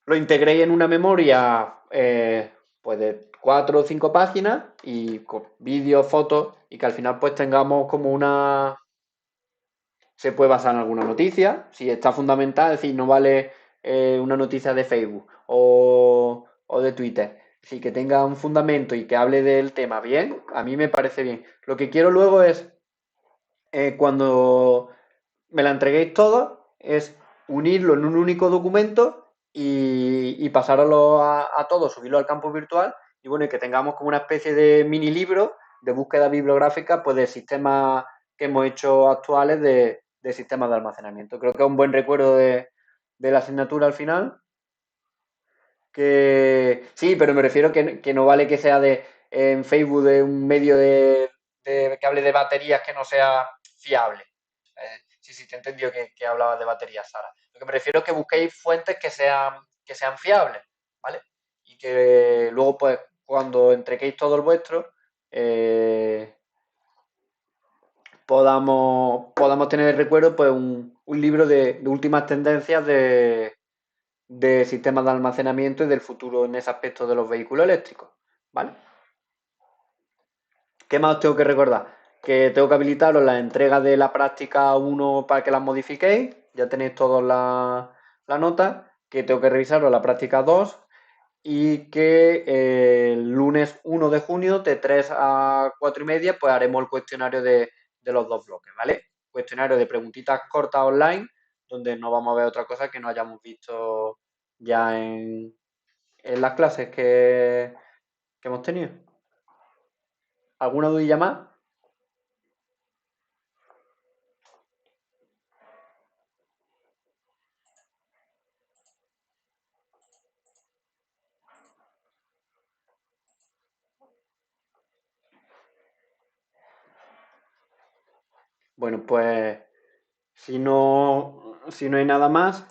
lo integréis en una memoria pues de 4 o 5 páginas y con vídeos, fotos y que al final pues tengamos como una... Se puede basar en alguna noticia, si está fundamental, es decir, no vale una noticia de Facebook o de Twitter. Sí, que tenga un fundamento y que hable del tema bien, a mí me parece bien. Lo que quiero luego es, cuando me la entreguéis todo, es unirlo en un único documento y pasároslo a todos, subirlo al campo virtual y bueno, y que tengamos como una especie de mini libro de búsqueda bibliográfica pues de sistemas que hemos hecho actuales de sistemas de almacenamiento. Creo que es un buen recuerdo de la asignatura al final. Que sí, pero me refiero que no vale que sea de en Facebook de un medio que hable de baterías que no sea fiable. Sí, sí, te he entendido que hablabas de baterías, Sara. Lo que me refiero es que busquéis fuentes que sean fiables, ¿vale? Y que luego, pues, cuando entreguéis todo el vuestro, eh, podamos tener de recuerdo pues un libro de últimas tendencias de sistemas de almacenamiento y del futuro en ese aspecto de los vehículos eléctricos, ¿vale? ¿Qué más os tengo que recordar? Que tengo que habilitaros la entrega de la práctica 1 para que las modifiquéis, ya tenéis todas las notas, que tengo que revisaros la práctica 2 y que el lunes 1 de junio de 3 a 4 y media pues haremos el cuestionario de los dos bloques, ¿vale? Cuestionario de preguntitas cortas online, donde no vamos a ver otra cosa que no hayamos visto ya en las clases que hemos tenido. ¿Alguna dudilla más? Bueno, pues si no hay nada más,